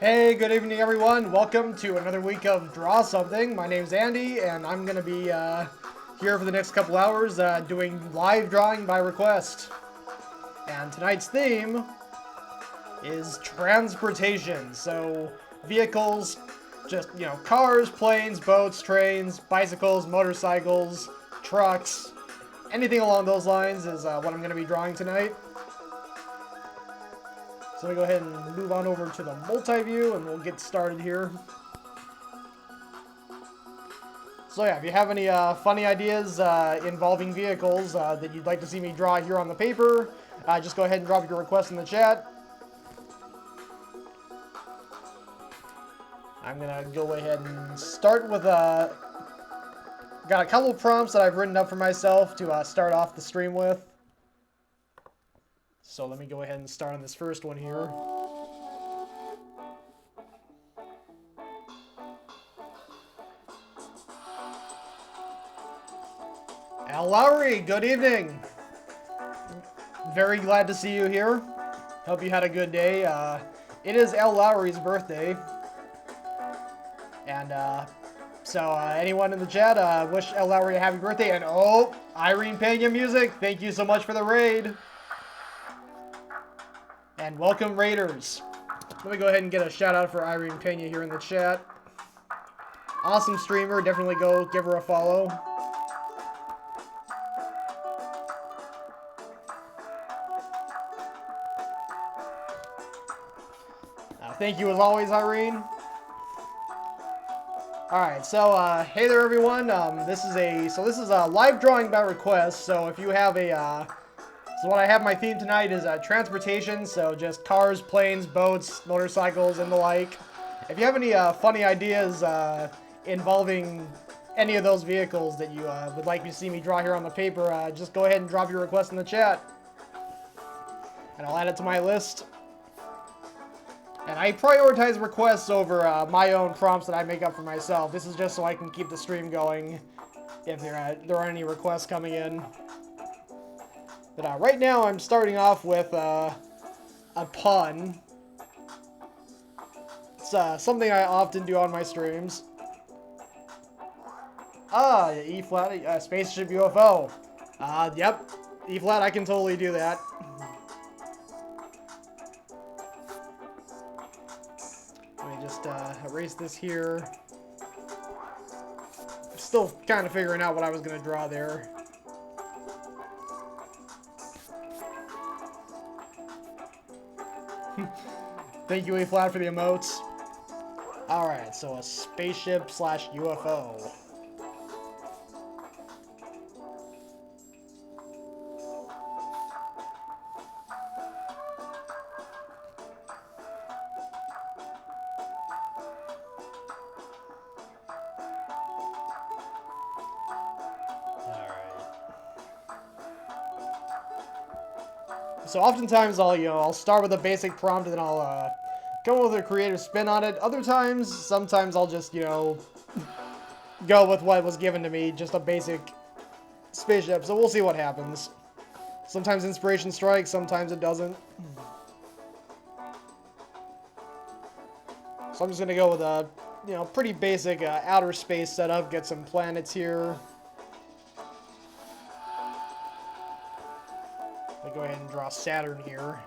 Hey, good evening, everyone. Welcome to another week of Draw Something. My name's Andy, and I'm going to be here for the next couple hours doing live drawing by request. And tonight's theme is transportation. So, vehicles, just, cars, planes, boats, trains, bicycles, motorcycles, trucks, anything along those lines is what I'm going to be drawing tonight. So let me go ahead and move on over to the multi-view and we'll get started here. So yeah, if you have any funny ideas involving vehicles that you'd like to see me draw here on the paper, just go ahead and drop your request in the chat. I'm going to go ahead and start with got a couple of prompts that I've written up for myself to start off the stream with. So let me go ahead and start on this first one here. Al Lowry, good evening. Very glad to see you here. Hope you had a good day. It is Al Lowry's birthday. And so anyone in the chat, wish Al Lowry a happy birthday. And oh, Irene Pena Music, thank you so much for the raid. And welcome, Raiders. Let me go ahead and get a shout out for Irene Pena here in the chat. Awesome streamer. Definitely go give her a follow. Thank you as always, Irene. Alright, so hey there everyone. This is a live drawing by request. So if you have a So what I have my theme tonight is transportation, so just cars, planes, boats, motorcycles, and the like. If you have any funny ideas involving any of those vehicles that you would like to see me draw here on the paper, just go ahead and drop your request in the chat. And I'll add it to my list. And I prioritize requests over my own prompts that I make up for myself. This is just so I can keep the stream going if there are any requests coming in. But right now I'm starting off with a pun. It's something I often do on my streams. E-flat, spaceship UFO. Yep, E-flat, I can totally do that. Let me just erase this here. I'm still kind of figuring out what I was going to draw there. Thank you, E-flat, for the emotes. Alright, so a spaceship slash UFO. So oftentimes I'll start with a basic prompt and then I'll come up with a creative spin on it. Sometimes I'll just, go with what was given to me, just a basic spaceship. So we'll see what happens. Sometimes inspiration strikes, sometimes it doesn't. So I'm just gonna go with a, pretty basic outer space setup. Get some planets here. I'll go ahead and draw Saturn here.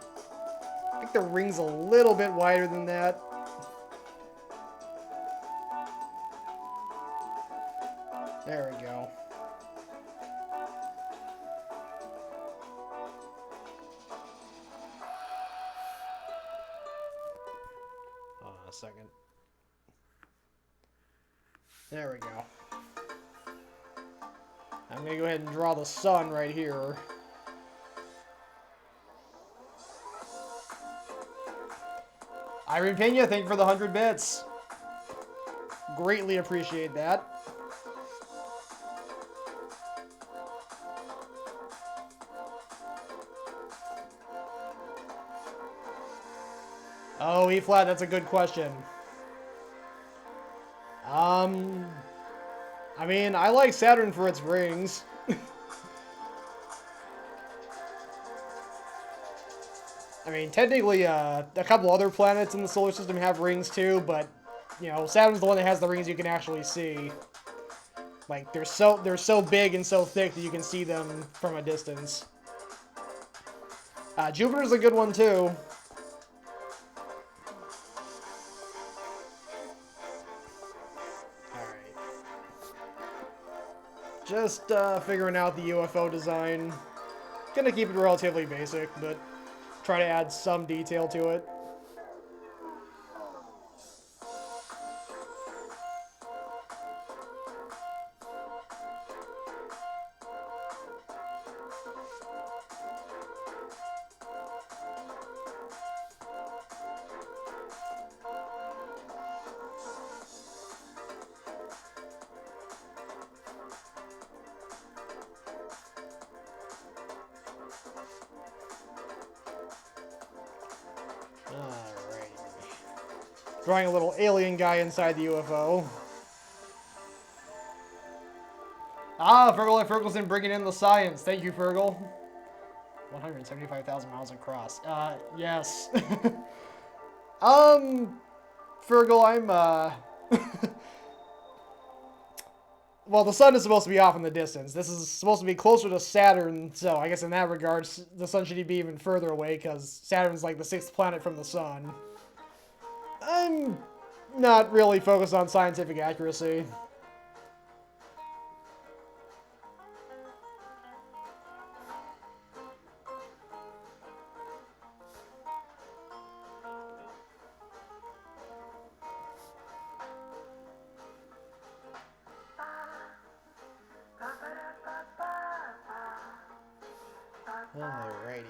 I think the ring's a little bit wider than that. A second. There we go. I'm going to go ahead and draw the sun right here. Irene Pena, thank you for the 100 bits. Greatly appreciate that. Oh, E flat, that's a good question. I mean, I like Saturn for its rings. I mean, technically, a couple other planets in the solar system have rings too, but, you know, Saturn's the one that has the rings you can actually see. Like, they're so big and so thick that you can see them from a distance. Jupiter's a good one too. Alright. Just figuring out the UFO design. Gonna keep it relatively basic, but try to add some detail to it. Drawing a little alien guy inside the UFO. Ah, Fergal and Ferguson bringing in the science. Thank you, Fergal. 175,000 miles across. Yes. Fergal, I'm, well, the sun is supposed to be off in the distance. This is supposed to be closer to Saturn, so I guess in that regard, the sun should be even further away, because Saturn's like the 6th planet from the sun. I'm not really focused on scientific accuracy. Alrighty.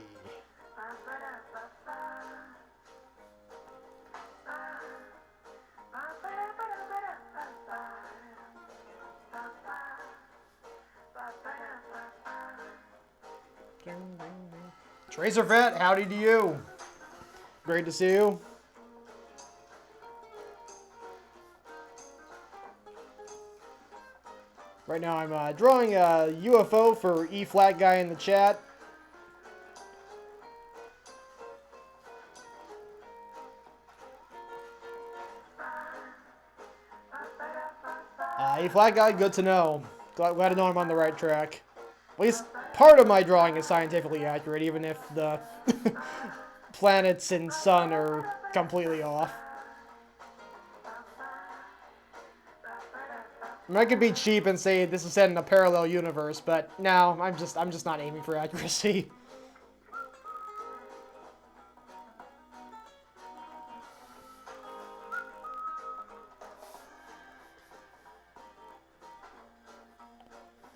Tracer Vet, howdy to you. Great to see you. Right now I'm drawing a UFO for E flat guy in the chat. E flat guy, good to know. Glad to know I'm on the right track. At least part of my drawing is scientifically accurate, even if the planets and sun are completely off. I mean, I could be cheap and say this is set in a parallel universe, but no, I'm just not aiming for accuracy.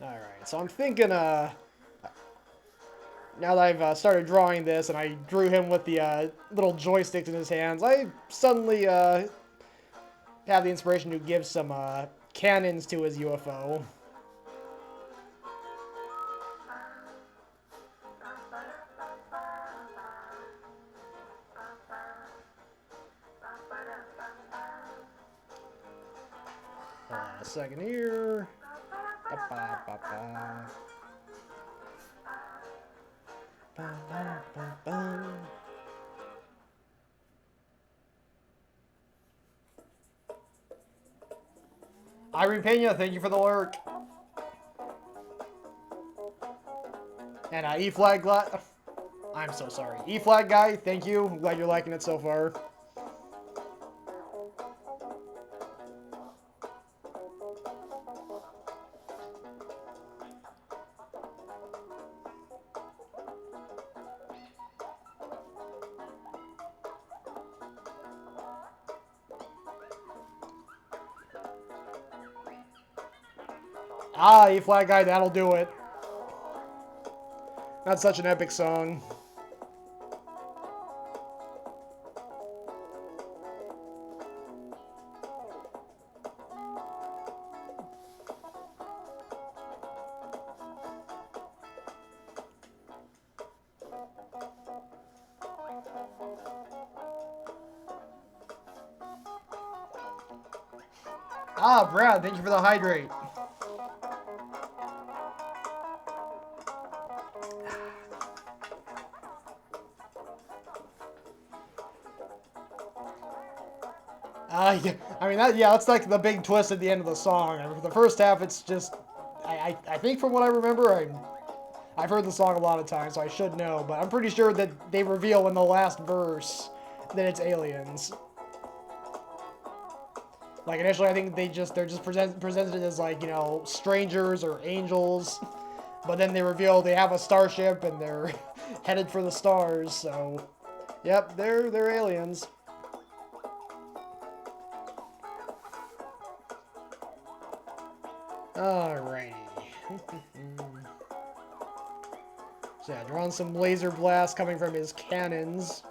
Alright, so I'm thinking, now that I've started drawing this, and I drew him with the little joysticks in his hands, I suddenly have the inspiration to give some cannons to his UFO. Hold on a second here. Irene Pena, thank you for the lurk. And E flag I'm so sorry. E flag guy, thank you. I'm glad you're liking it so far. Ah, E flat guy, that'll do it. That's such an epic song. Ah, Brad, thank you for the hydrate. Yeah, I mean, that's like the big twist at the end of the song. I mean, for the first half, it's just, I think from what I remember, I've heard the song a lot of times, so I should know, but I'm pretty sure that they reveal in the last verse that it's aliens. Like, initially, I think they're just presented as, like, you know, strangers or angels, but then they reveal they have a starship and they're headed for the stars, so, yep, they're aliens. Alrighty. So yeah, drawing some laser blasts coming from his cannons.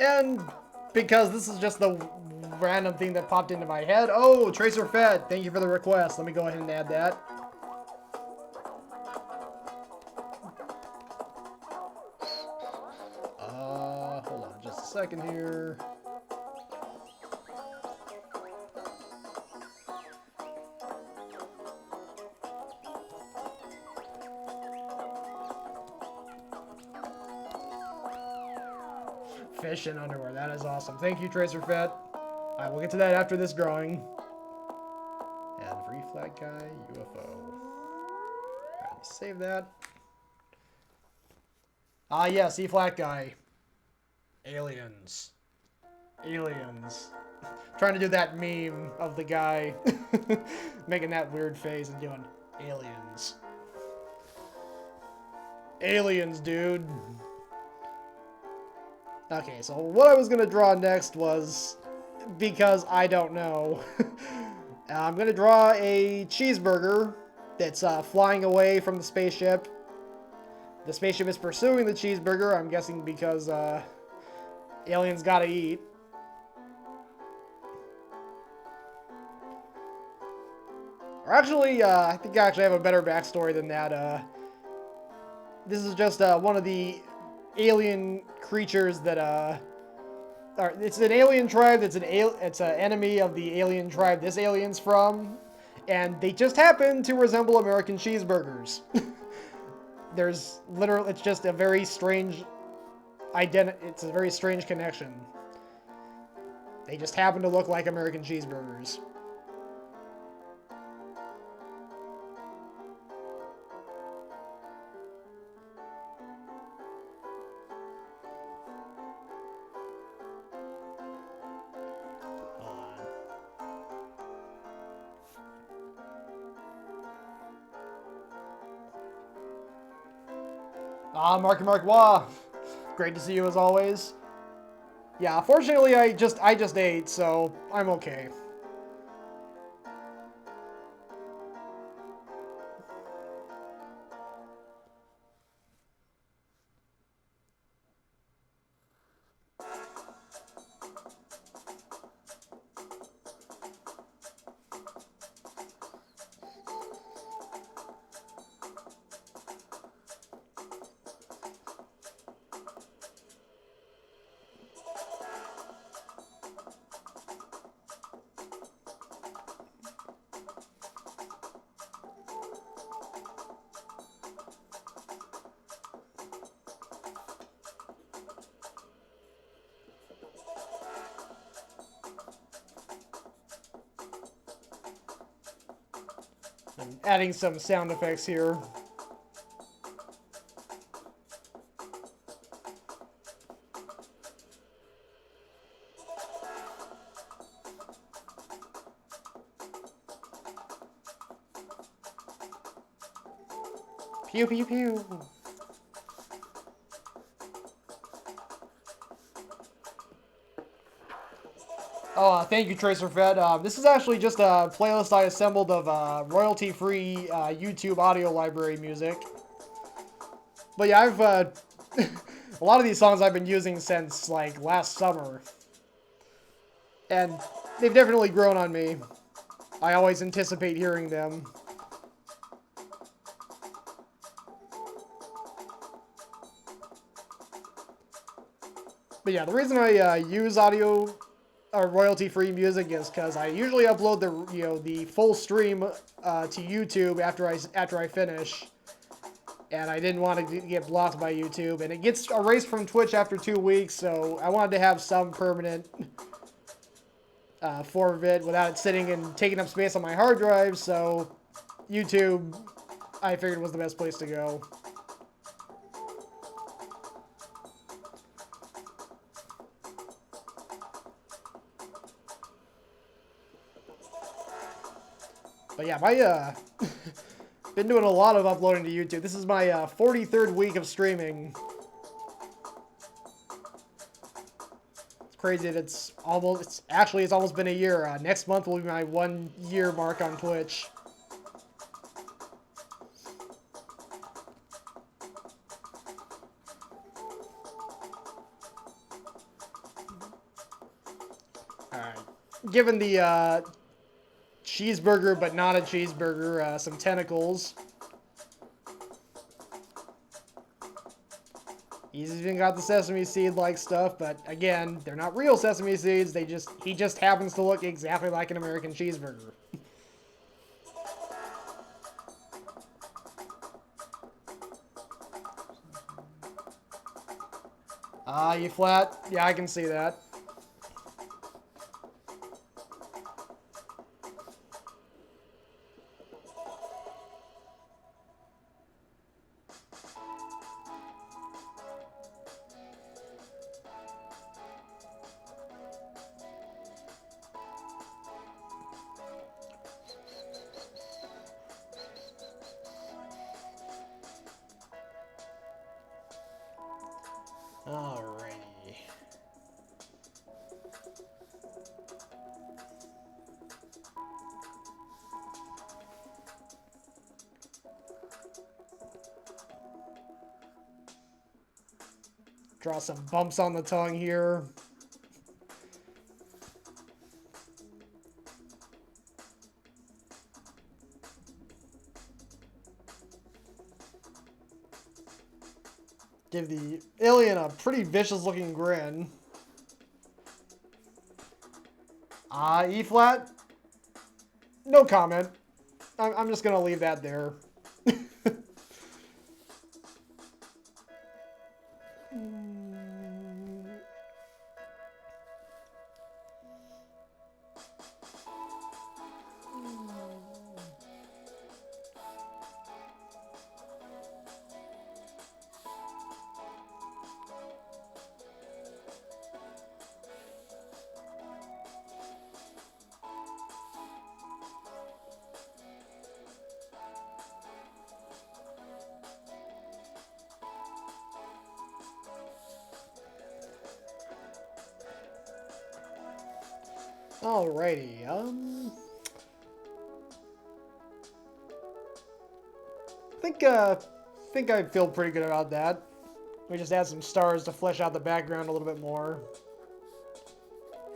And because this is just the random thing that popped into my head. Oh, Tracer Fed, thank you for the request. Let me go ahead and add that. Hold on just a second here. Fish in underwear. That is awesome. Thank you, Tracer Fett. Alright, we'll get to that after this drawing. And free flag guy, UFO. Alright, let me save that. Ah, yes, E flat guy. Aliens. Aliens. Trying to do that meme of the guy making that weird face and doing aliens. Aliens, dude. Okay, so what I was going to draw next was, because I don't know, I'm going to draw a cheeseburger that's flying away from the spaceship. The spaceship is pursuing the cheeseburger, I'm guessing because aliens gotta eat. Or actually, I think I actually have a better backstory than that. This is just one of the alien creatures that it's an alien tribe that's it's an enemy of the alien tribe this alien's from, and they just happen to resemble American cheeseburgers. There's literally, it's just a very strange it's a very strange connection. They just happen to look like American cheeseburgers. Ah, Marky Mark Wah. Great to see you as always. Yeah, fortunately I just ate, so I'm okay. I'm adding some sound effects here. Pew pew pew. Oh, thank you, Tracer Fed. This is actually just a playlist I assembled of royalty-free YouTube audio library music. But yeah, I've a lot of these songs I've been using since like last summer, and they've definitely grown on me. I always anticipate hearing them. But yeah, the reason I use audio or royalty-free music is because I usually upload the full stream to YouTube after I finish, and I didn't want to get blocked by YouTube, and it gets erased from Twitch after 2 weeks, so I wanted to have some permanent form of it without it sitting and taking up space on my hard drive. So YouTube, I figured, was the best place to go. But yeah, my been doing a lot of uploading to YouTube. This is my 43rd week of streaming. It's crazy that it's almost been a year. Next month will be my 1 year mark on Twitch. Alright. Given the cheeseburger, but not a cheeseburger, some tentacles. He's even got the sesame seed-like stuff, but again, they're not real sesame seeds. He just happens to look exactly like an American cheeseburger. You flat? Yeah, I can see that. Alrighty. Draw some bumps on the tongue here. Give the alien a pretty vicious looking grin. E flat? No comment. I'm just gonna leave that there. Alrighty, think I feel pretty good about that. We just add some stars to flesh out the background a little bit more.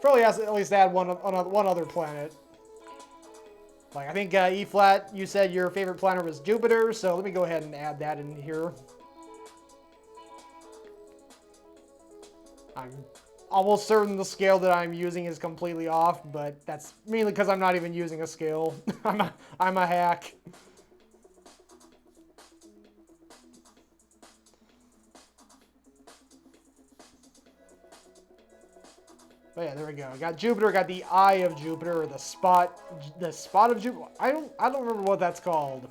Probably has to at least add one other planet. Like, I think E flat, you said your favorite planet was Jupiter, so let me go ahead and add that in here. I'm almost certain the scale that I'm using is completely off, but that's mainly because I'm not even using a scale. I'm a hack. But yeah, there we go. I got Jupiter, got the eye of Jupiter, or the spot of Jupiter. I don't remember what that's called.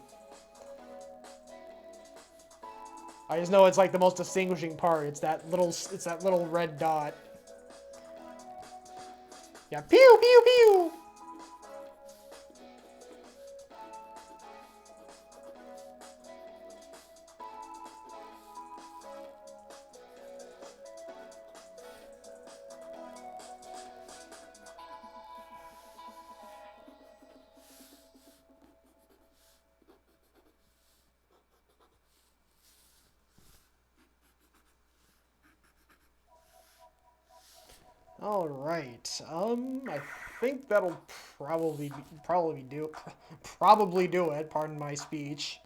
I just know it's like the most distinguishing part. It's that little red dot. Yeah, pew pew pew. All right. I think that'll probably do it. Pardon my speech.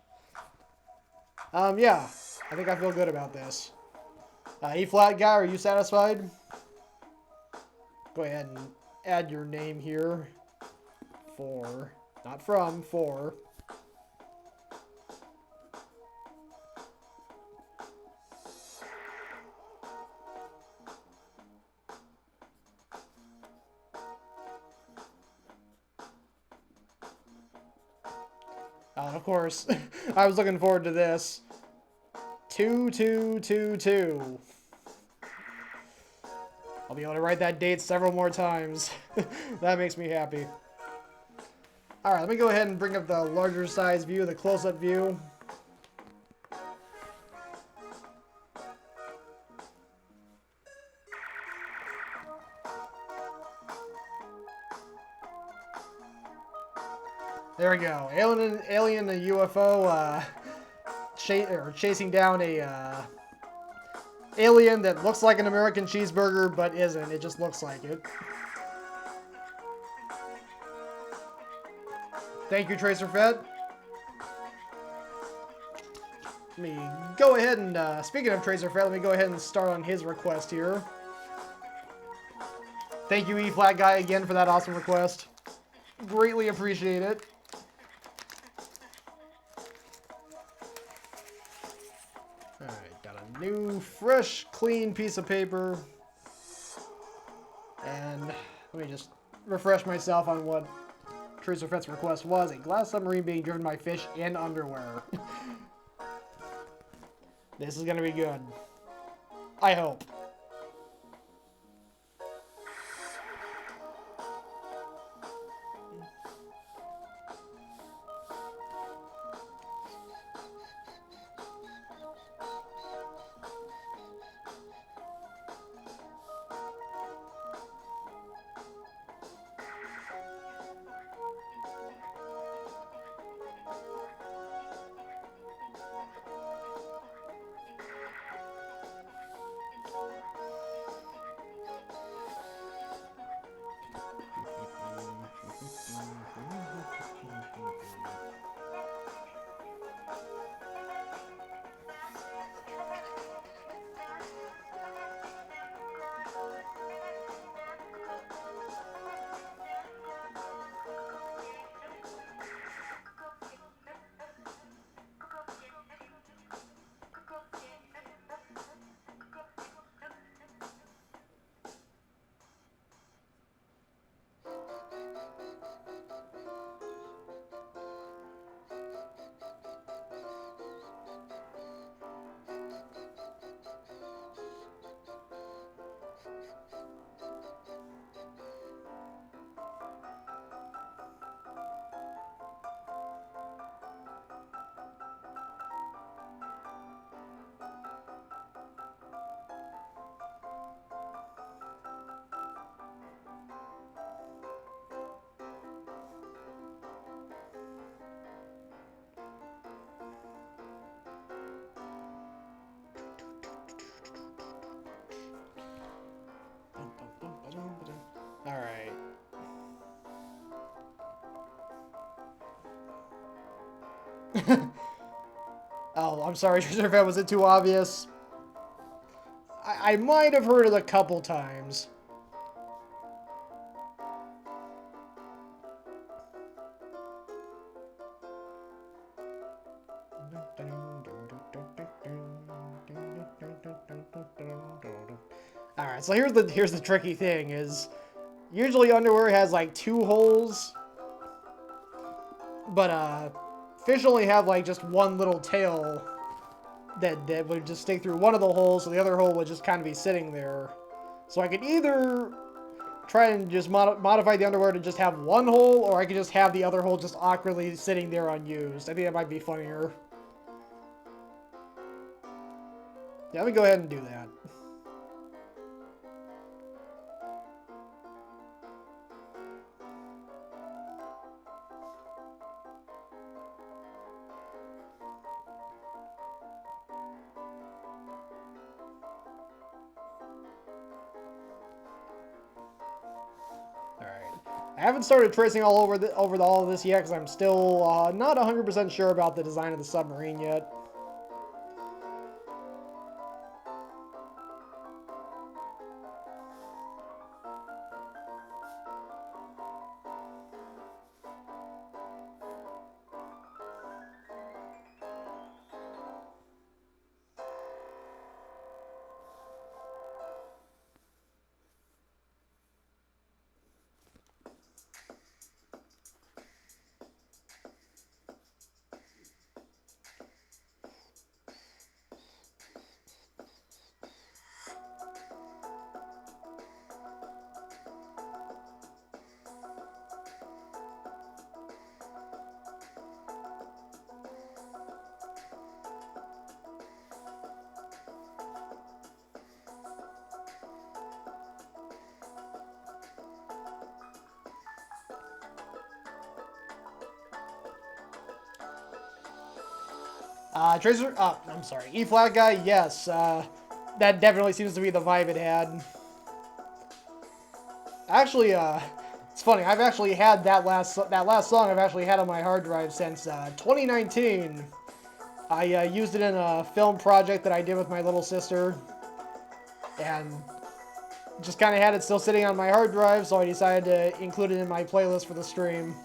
Yeah. I think I feel good about this. E flat guy, are you satisfied? Go ahead and add your name here. For, not from, for. Of course, I was looking forward to this. 2222. I'll be able to write that date several more times. That makes me happy. Alright, let me go ahead and bring up the larger size view, the close-up view. There we go. Alien and UFO chasing down a alien that looks like an American cheeseburger, but isn't. It just looks like it. Thank you, Tracer Fed. Let me go ahead and, speaking of Tracer Fed, let me go ahead and start on his request here. Thank you, E-Flat Guy, again for that awesome request. Greatly appreciate it. Alright, got a new, fresh, clean piece of paper. And let me just refresh myself on what Tracer Fed's request was. A glass submarine being driven by fish in underwear. This is gonna be good. I hope. Alright. Oh, I'm sorry, Tracer Fed, was it too obvious? I might have heard it a couple times. Alright, so here's the tricky thing is usually underwear has like 2 holes, but fish only have like just one little tail that would just stick through one of the holes, so the other hole would just kind of be sitting there. So I could either try and just modify the underwear to just have one hole, or I could just have the other hole just awkwardly sitting there unused. I think that might be funnier. Yeah, let me go ahead and do that. I haven't started tracing all over all of this yet because I'm still not 100% sure about the design of the submarine yet. Tracer, I'm sorry, E-flat guy, yes, that definitely seems to be the vibe it had. Actually, it's funny, I've actually had that last song I've actually had on my hard drive since, 2019. I used it in a film project that I did with my little sister, and just kind of had it still sitting on my hard drive, so I decided to include it in my playlist for the stream.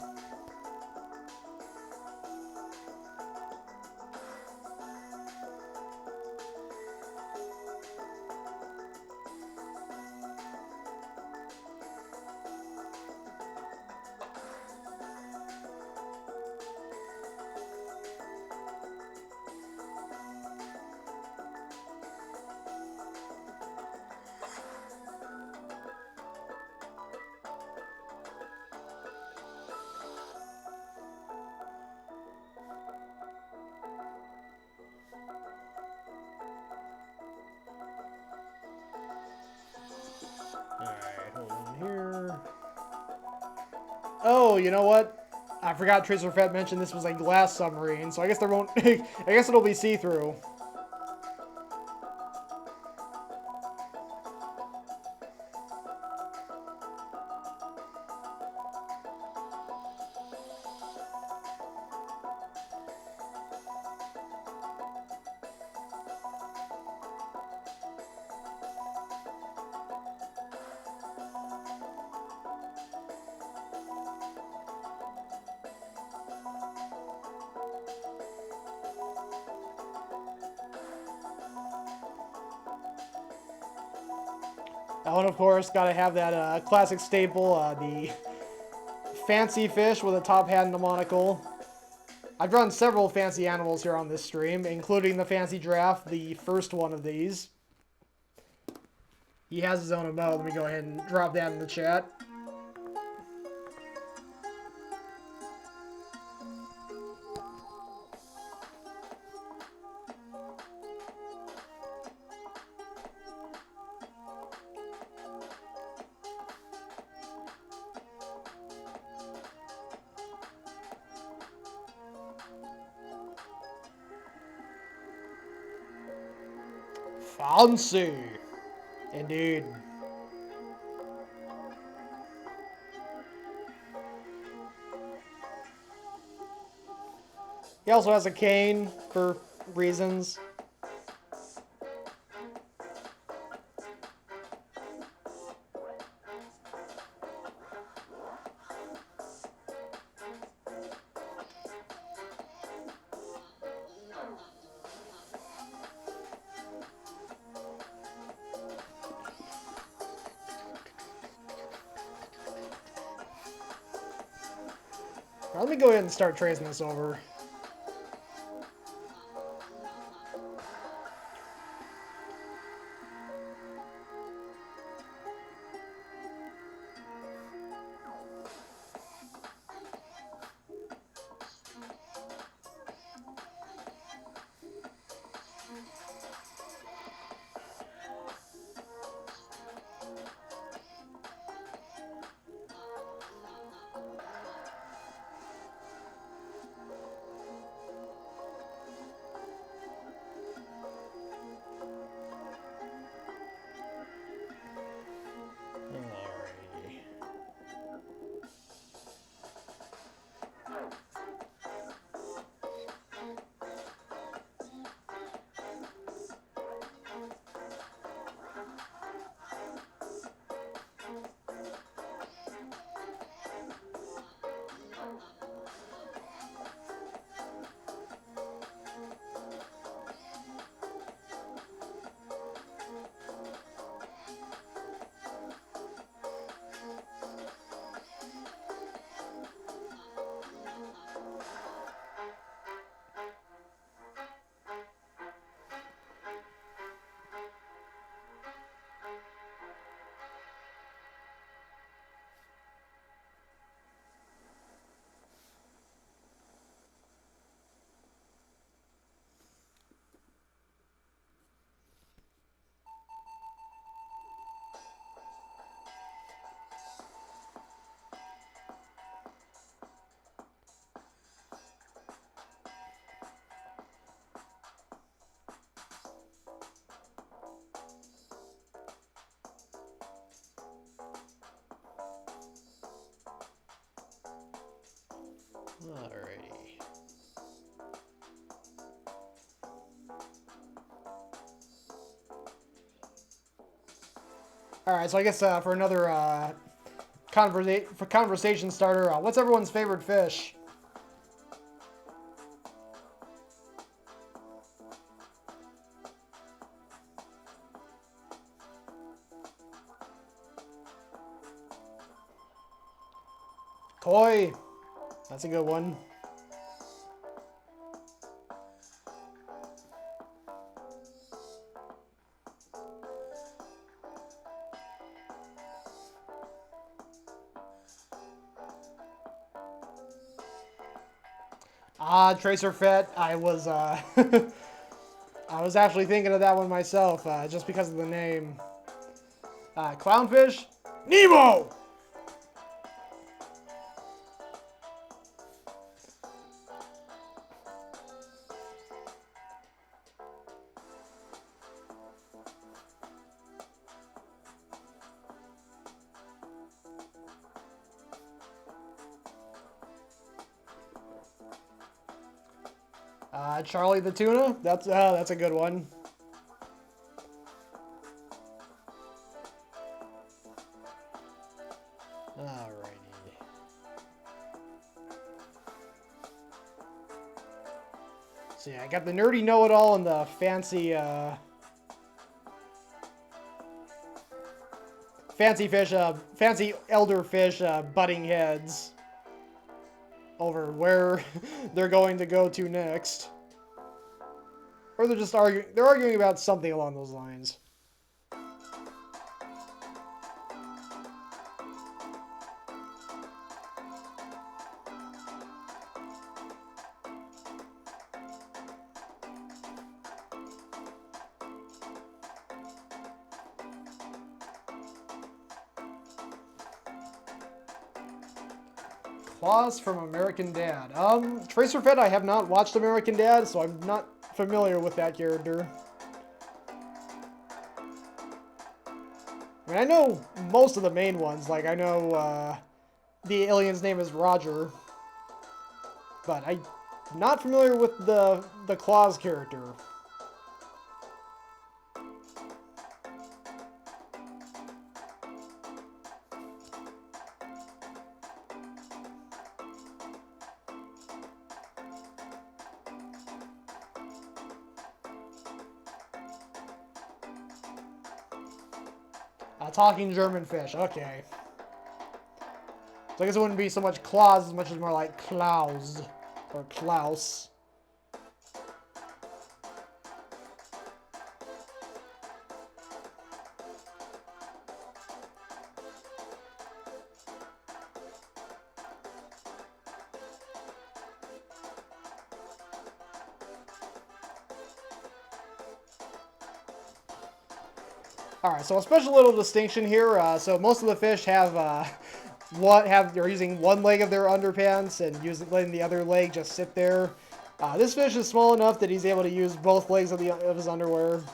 Alright, hold on here. Oh, you know what? I forgot Tracer Fett mentioned this was a glass submarine, so I guess there won't... I guess it'll be see-through. Oh, and of course, gotta have that classic staple, the fancy fish with a top hat and a monocle. I've drawn several fancy animals here on this stream, including the fancy giraffe, the first one of these. He has his own emote. Let me go ahead and drop that in the chat. Fancy. Indeed. He also has a cane for reasons. Now, let me go ahead and start tracing this over. All right, so I guess for another conversation starter, what's everyone's favorite fish? Koi. That's a good one. Tracer Fit. I was I was actually thinking of that one myself, just because of the name. Clownfish. Nemo. Charlie the Tuna. That's a good one. Alrighty. So yeah, I got the nerdy know-it-all and the fancy fancy elder fish butting heads over where they're going to go to next. Or they're just arguing. They're arguing about something along those lines. Claus from American Dad. Tracer Fed, I have not watched American Dad, so I'm not familiar with that character. I mean, I know most of the main ones. Like, I know the alien's name is Roger, but I'm not familiar with the Claus character. Talking German fish, okay. So I guess it wouldn't be so much Claus as much as more like Klaus or Klaus. Alright, so a special little distinction here. So most of the fish have they're using one leg of their underpants and letting the other leg just sit there. This fish is small enough that he's able to use both legs of his underwear.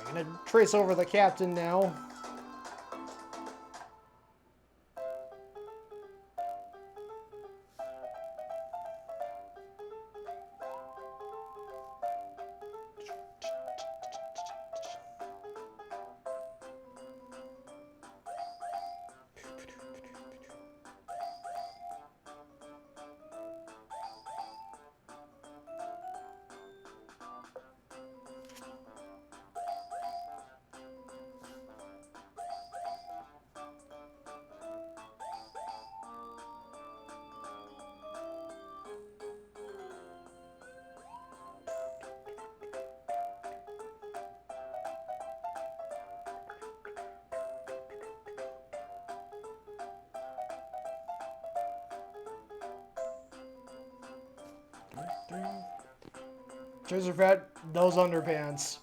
I'm gonna trace over the captain now. Tracer Fat, those underpants.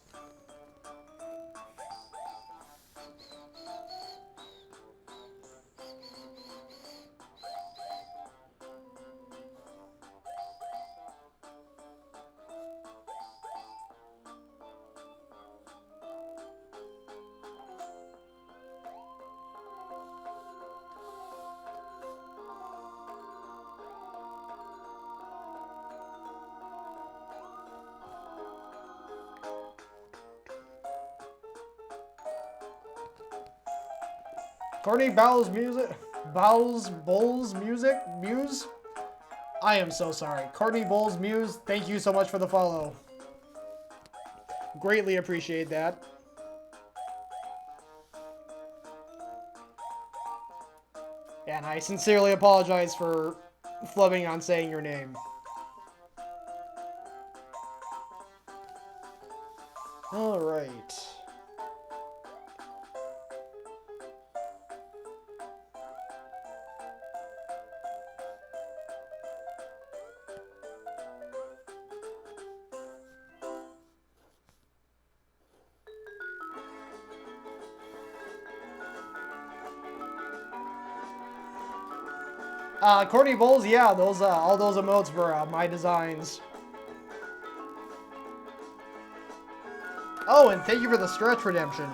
Courtney Bowles music, Bowles music, Muse. I am so sorry. Courtney Bowles Muse, thank you so much for the follow. Greatly appreciate that. And I sincerely apologize for flubbing on saying your name. All right. Courtney Bowles, yeah, those all those emotes were my designs. Oh, and thank you for the stretch redemption.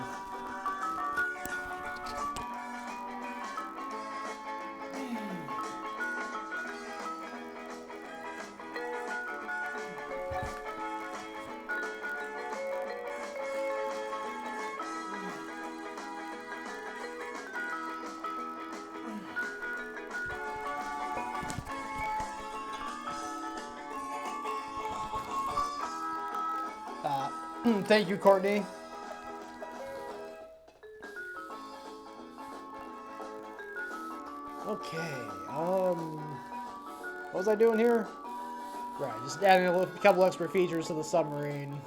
Thank you, Courtney. Okay, what was I doing here? Right, just adding a couple extra features to the submarine.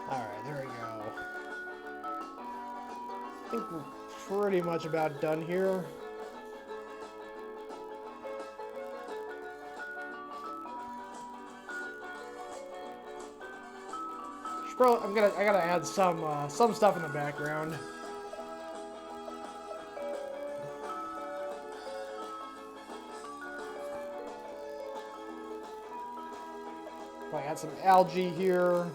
Alright, there we go. I think we're pretty much about done here. I gotta add some stuff in the background. I add some algae here.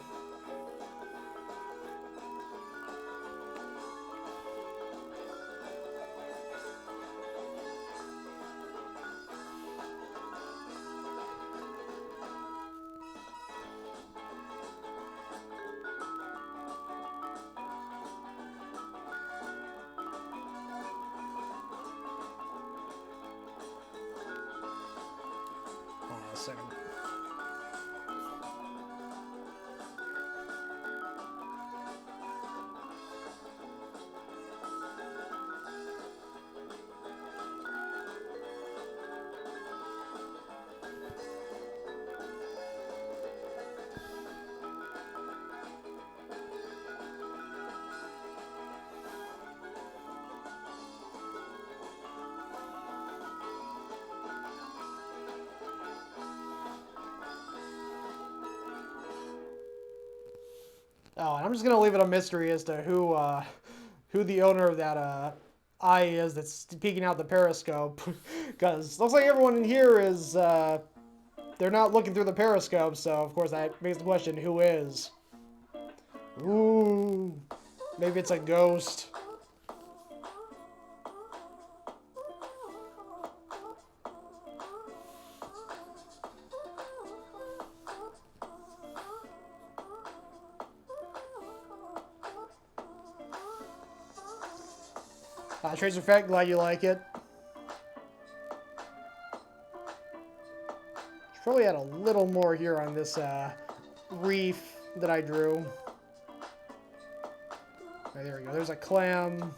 Hold on a second. Oh, and I'm just gonna leave it a mystery as to who the owner of that eye is that's peeking out the periscope, because looks like everyone in here is they're not looking through the periscope, so of course that makes the question, who is? Ooh, maybe it's a ghost. Tracer Effect, glad you like it. Should probably add a little more here on this reef that I drew. Right, there we go. There's a clam.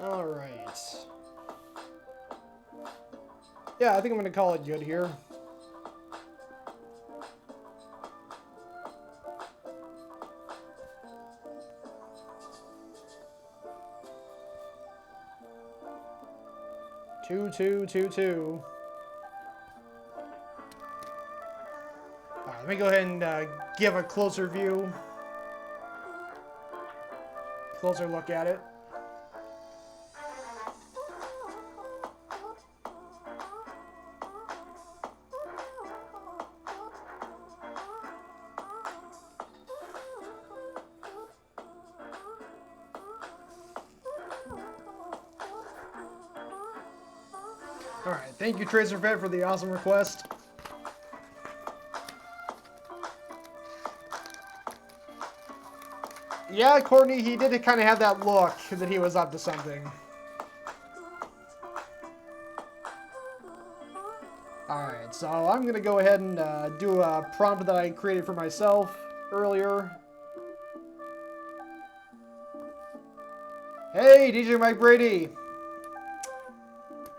All right. Yeah, I think I'm going to call it good here. Two. All right, let me go ahead and give a closer view. Closer look at it. All right, thank you, Tracer Fit, for the awesome request. Yeah, Courtney, he did kind of have that look that he was up to something. Alright, so I'm going to go ahead and do a prompt that I created for myself earlier. Hey, DJ Mike Brady!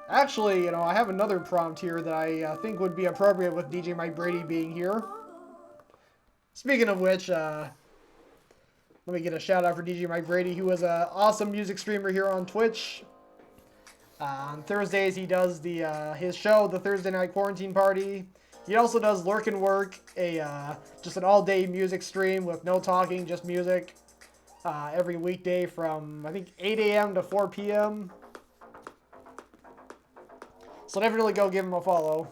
Actually, you know, I have another prompt here that I think would be appropriate with DJ Mike Brady being here. Speaking of which, let me get a shout out for DJ Mike Brady, who is an awesome music streamer here on Twitch. On Thursdays, he does his show, the Thursday Night Quarantine Party. He also does Lurk and Work, just an all-day music stream with no talking, just music, every weekday from, I think, 8 a.m. to 4 p.m. So definitely go give him a follow.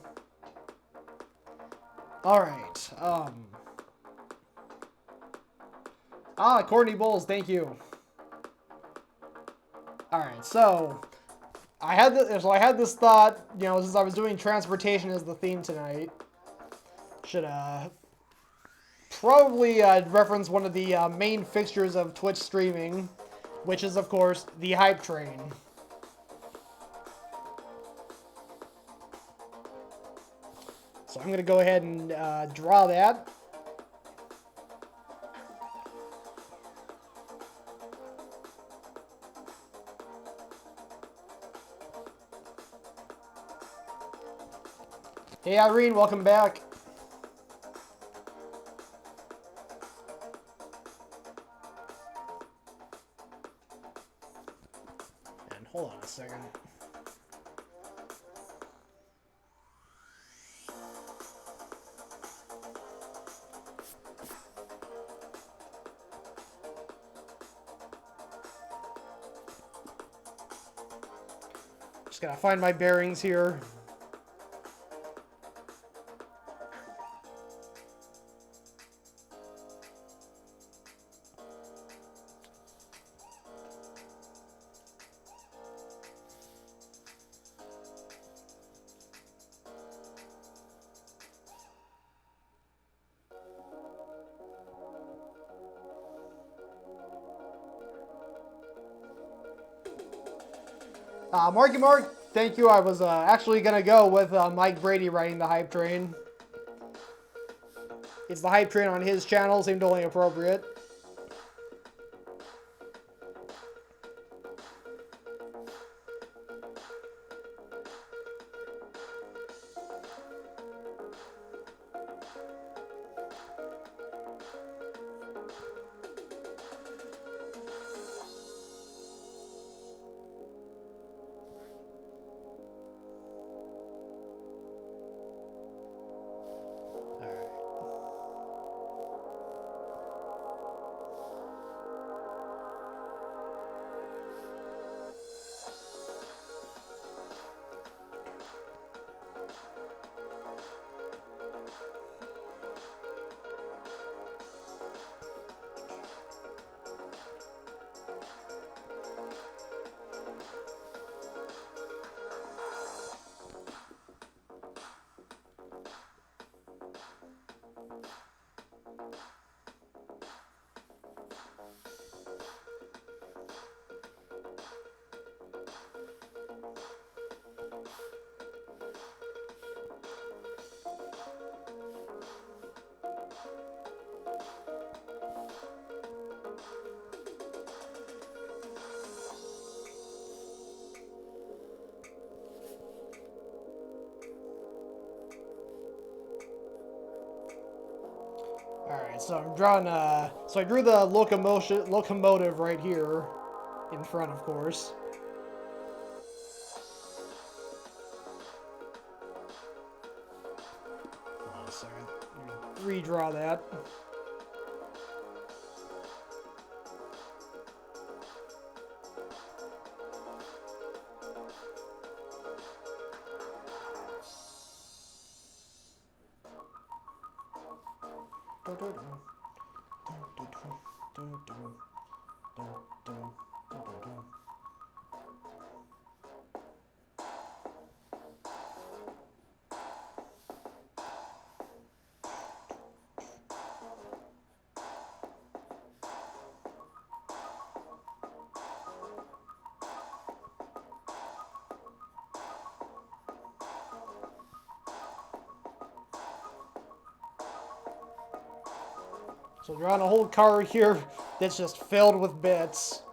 Alright, Courtney Bowles, thank you. Alright, so I had this thought, you know, since I was doing transportation as the theme tonight. Should probably reference one of the main fixtures of Twitch streaming, which is, of course, the hype train. So I'm going to go ahead and draw that. Hey Irene, welcome back. And hold on a second. Just gotta find my bearings here. Marky Mark, thank you. I was actually going to go with Mike Brady riding the hype train. It's the hype train on his channel, seemed only appropriate. Alright, so I'm drawing, so I drew the locomotive right here, in front, of course. Hold on a second. Let me redraw that. So drawing a whole car here that's just filled with bits.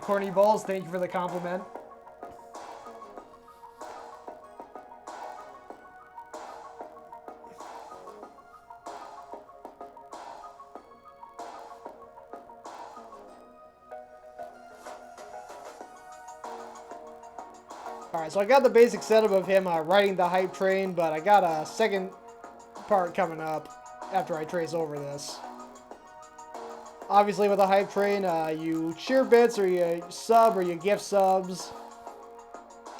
Corny Balls, thank you for the compliment. Alright, so I got the basic setup of him riding the hype train, but I got a second part coming up after I trace over this. Obviously with a hype train, you cheer bits or you sub or you gift subs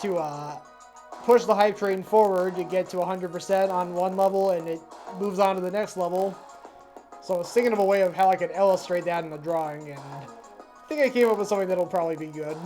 to push the hype train forward. You get to 100% on one level and it moves on to the next level. So I was thinking of a way of how I could illustrate that in the drawing, and I think I came up with something that'll probably be good.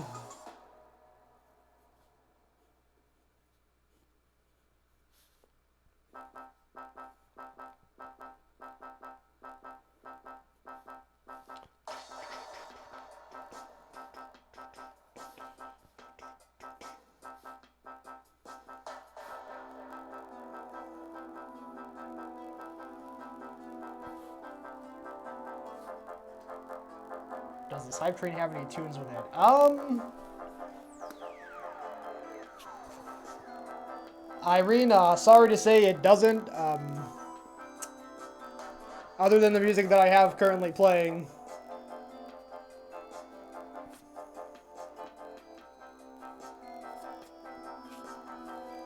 Does this hype train have any tunes with it? Irene, sorry to say it doesn't. Other than the music that I have currently playing.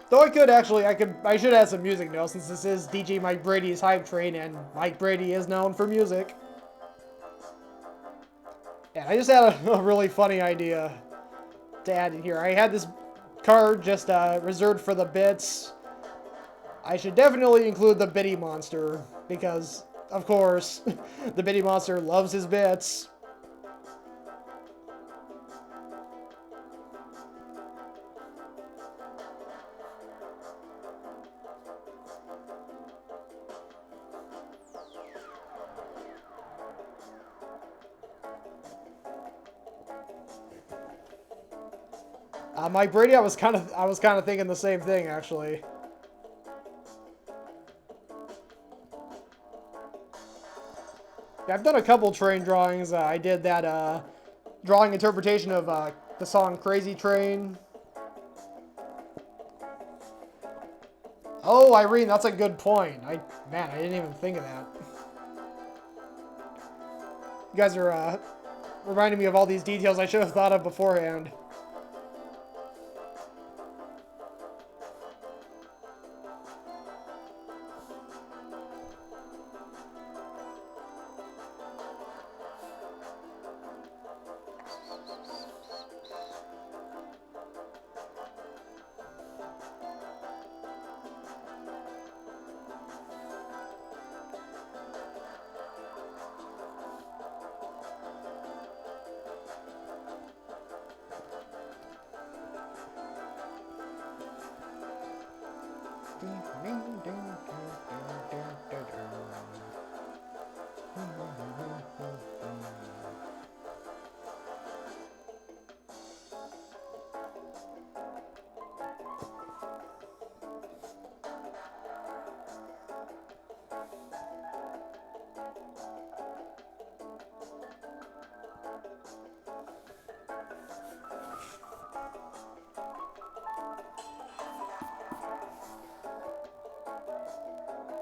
Though I could actually, I should add some music now, since this is DJ Mike Brady's hype train, and Mike Brady is known for music. Yeah, I just had a really funny idea to add in here. I had this card just reserved for the bits. I should definitely include the Bitty Monster, because, of course, the Bitty Monster loves his bits. Mike Brady, I was kind of thinking the same thing, actually. Yeah, I've done a couple train drawings. I did that drawing interpretation of the song Crazy Train. Oh, Irene, that's a good point. Man, I didn't even think of that. You guys are reminding me of all these details I should have thought of beforehand.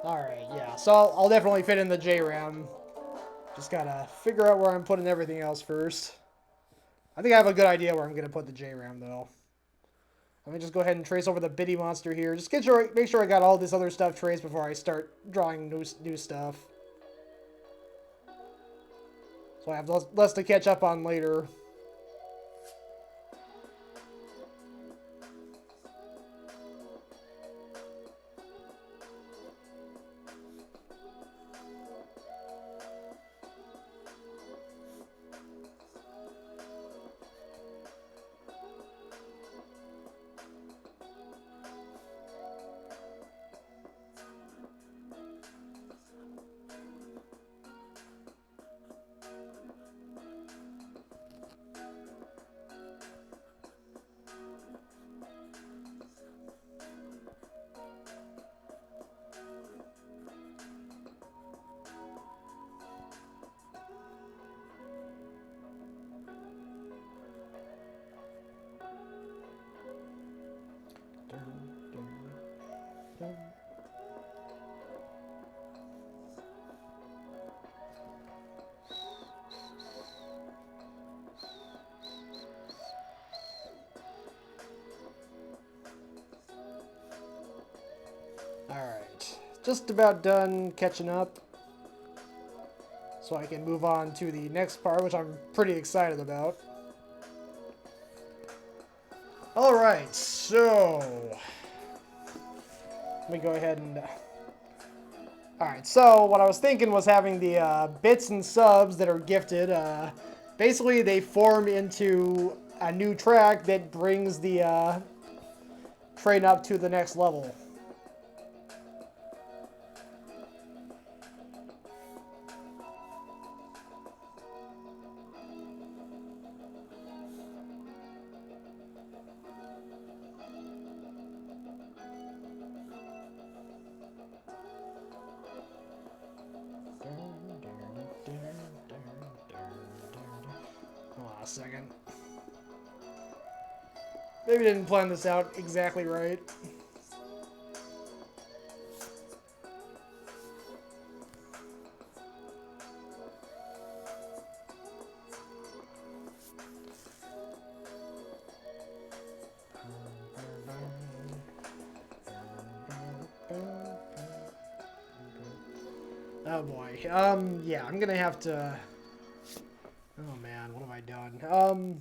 Alright, yeah. So I'll definitely fit in the J-Ram. Just gotta figure out where I'm putting everything else first. I think I have a good idea where I'm gonna put the J-Ram though. Let me just go ahead and trace over the bitty monster here. Just make sure I got all this other stuff traced before I start drawing new stuff. So I have less to catch up on later. Alright, just about done catching up. So I can move on to the next part, which I'm pretty excited about. Alright, so let me go ahead and... Alright, so what I was thinking was having the bits and subs that are gifted. Basically, they form into a new track that brings the train up to the next level. Hold on a second. Maybe I didn't plan this out exactly right. Oh boy. Yeah, I'm gonna have to... Oh man, what have I done?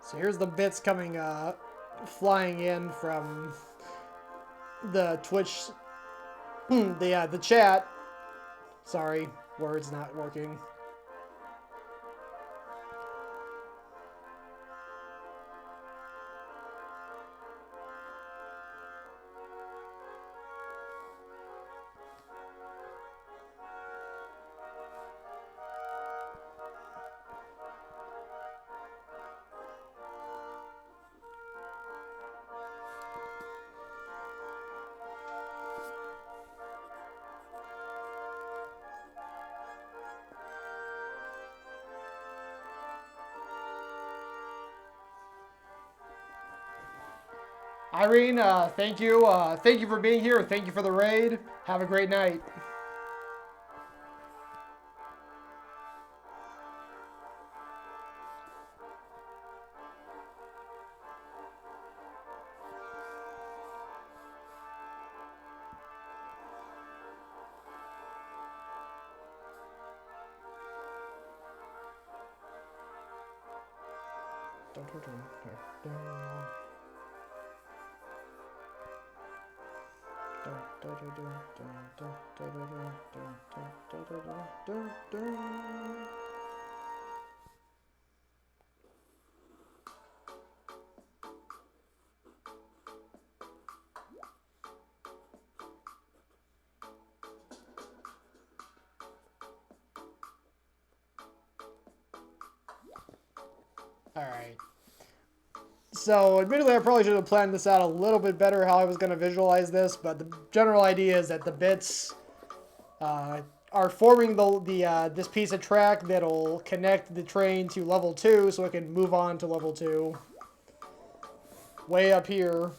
So here's the bits coming, flying in from the Twitch, the chat. Sorry, words not working. Irene, thank you. Thank you for being here. Thank you for the raid. Have a great night. All right. So, admittedly, I probably should have planned this out a little bit better how I was going to visualize this, but the general idea is that the bits are forming this piece of track that'll connect the train to level 2 so it can move on to level 2. Way up here.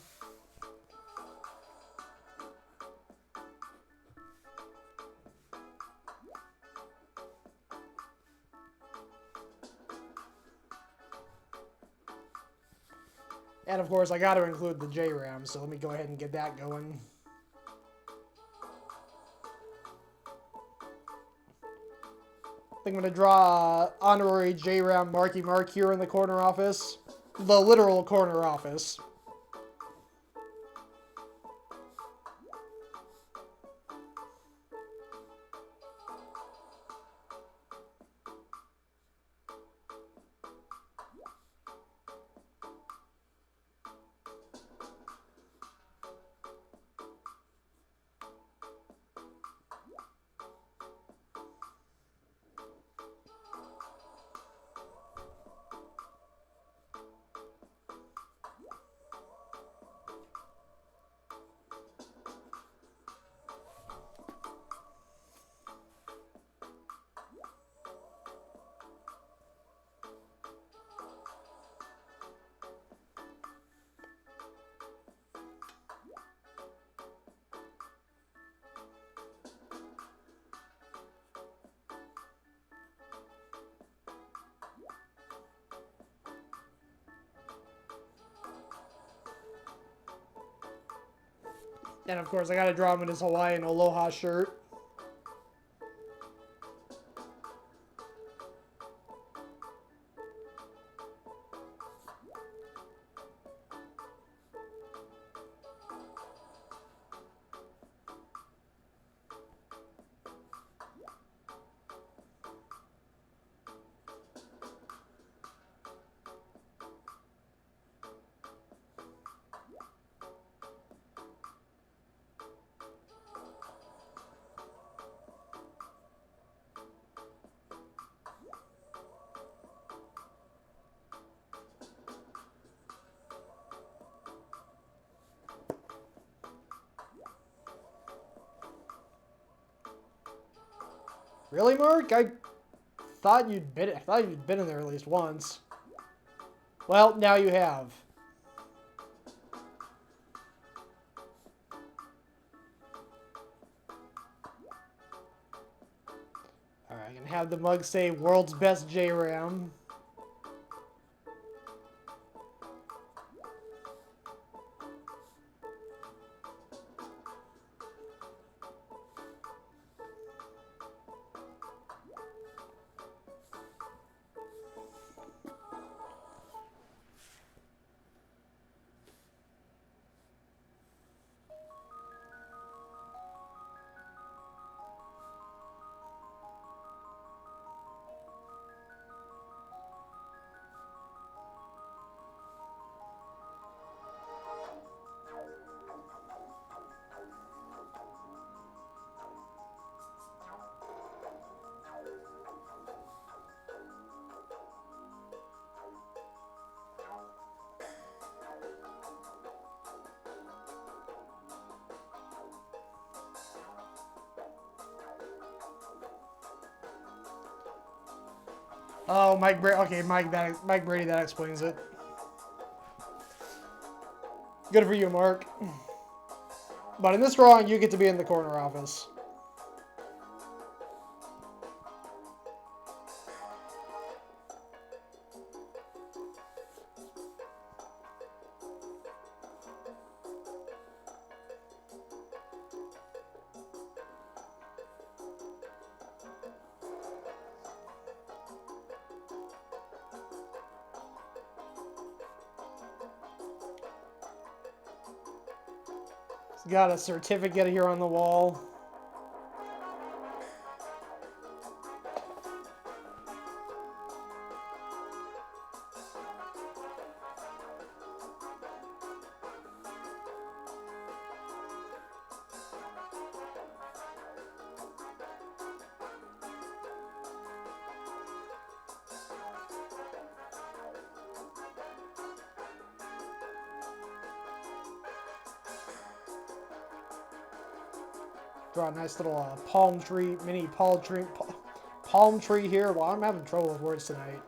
And of course, I got to include the J-Ram, so let me go ahead and get that going. I think I'm going to draw honorary J-Ram Marky Mark here in the corner office. The literal corner office. And of course, I gotta draw him in his Hawaiian Aloha shirt. Really, Mark? I thought you'd been in there at least once. Well, now you have. Alright, I can have the mug say world's best J-Ram. Oh, Mike Brady, that explains it. Good for you, Mark. But in this drawing, you get to be in the corner office. Got a certificate here on the wall. Draw a nice little palm tree, mini palm tree here. Well, I'm having trouble with words tonight.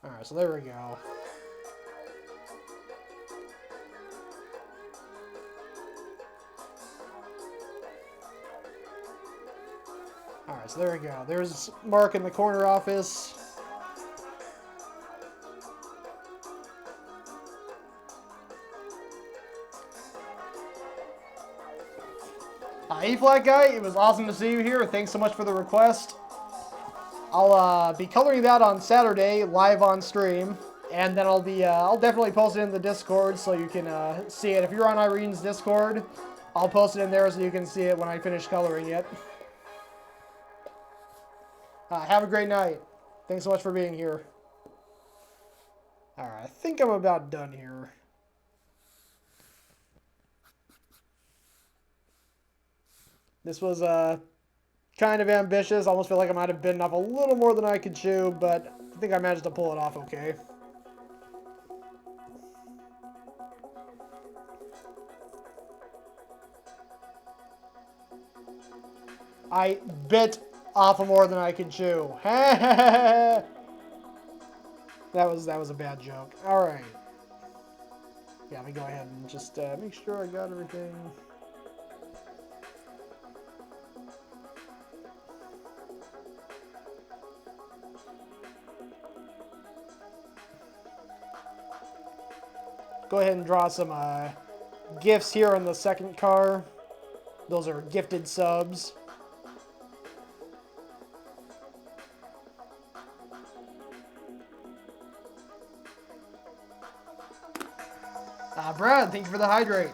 Alright, so there we go. Alright, so there we go. There's Mark in the corner office. Hey Flat Guy, it was awesome to see you here. Thanks so much for the request. I'll be coloring that on Saturday, live on stream, and then I'll definitely post it in the Discord so you can see it. If you're on Irene's Discord, I'll post it in there so you can see it when I finish coloring it. Have a great night. Thanks so much for being here. Alright, I think I'm about done here. This was kind of ambitious. Almost feel like I might have bitten off a little more than I could chew, but I think I managed to pull it off okay. I bit off more than I could chew. that was a bad joke. All right. Yeah, let me go ahead and just make sure I got everything. Go ahead and draw some gifts here on the second car. Those are gifted subs. Brad, thank you for the hydrate.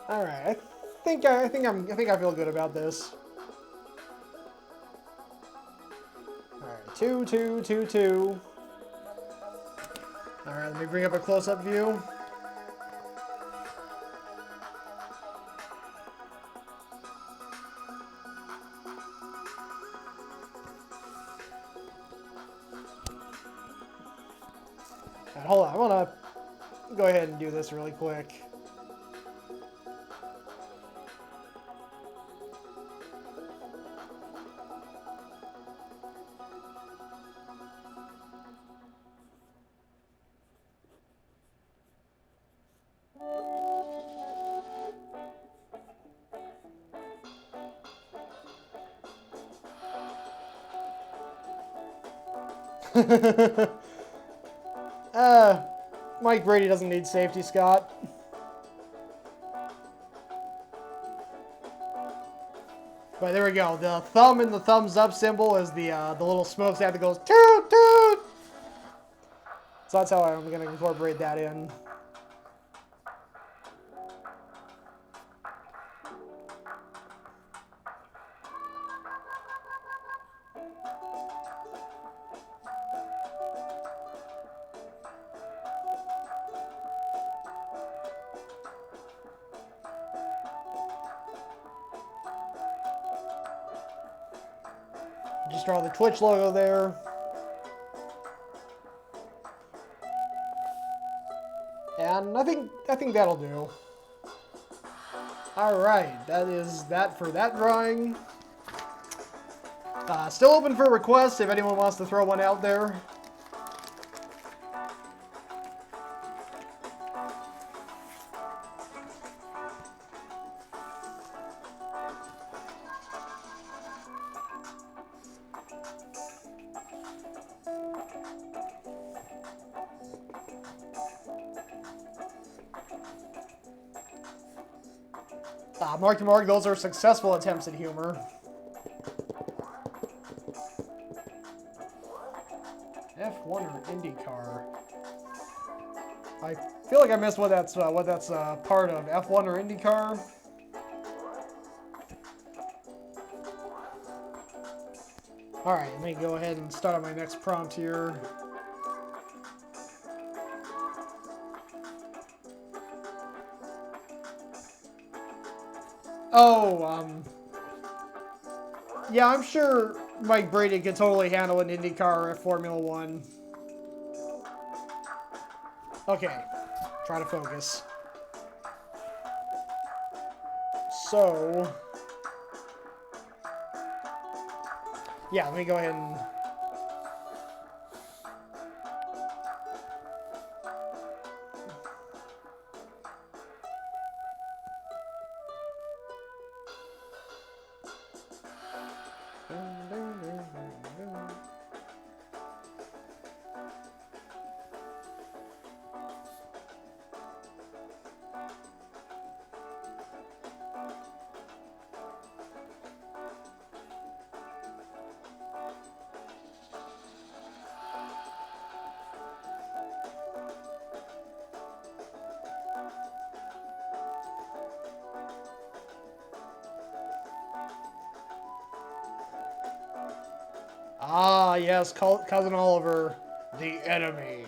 All right, I think I feel good about this. All right, 2, 2, 2, 2. All right, let me bring up a close-up view. All right, hold on, I want to go ahead and do this really quick. Mike Brady doesn't need safety, Scott. But there we go. The thumb and the thumbs up symbol is the little smokestack that goes toot toot. So that's how I'm gonna incorporate that in. Just draw the Twitch logo there. And I think that'll do. Alright, that is that for that drawing. Still open for requests if anyone wants to throw one out there. Mark to mark, those are successful attempts at humor. F1 or IndyCar? I feel like I missed what that's part of. F1 or IndyCar? Alright, let me go ahead and start on my next prompt here. Oh, yeah, I'm sure Mike Brady could totally handle an IndyCar or a Formula One. Okay, try to focus. So, yeah, let me go ahead and... Ah, yes, Cousin Oliver, the enemy.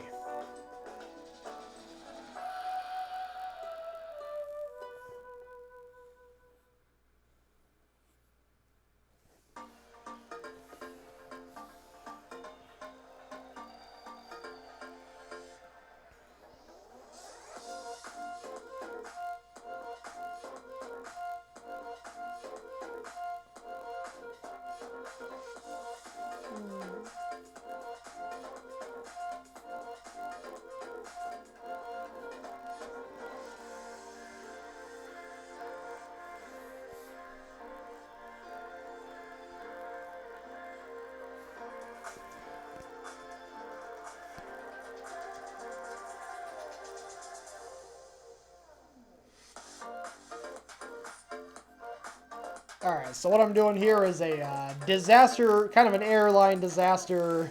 Alright, so what I'm doing here is a disaster, kind of an airline disaster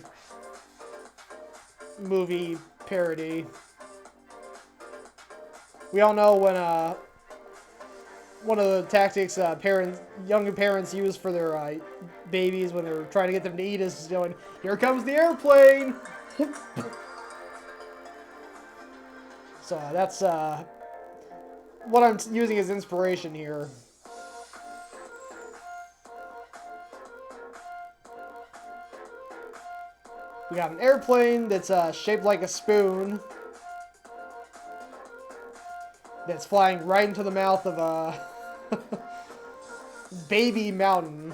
movie parody. We all know when one of the tactics younger parents use for their babies when they're trying to get them to eat is going, "Here comes the airplane!" So that's what I'm using as inspiration here. We got an airplane that's shaped like a spoon that's flying right into the mouth of a baby mountain.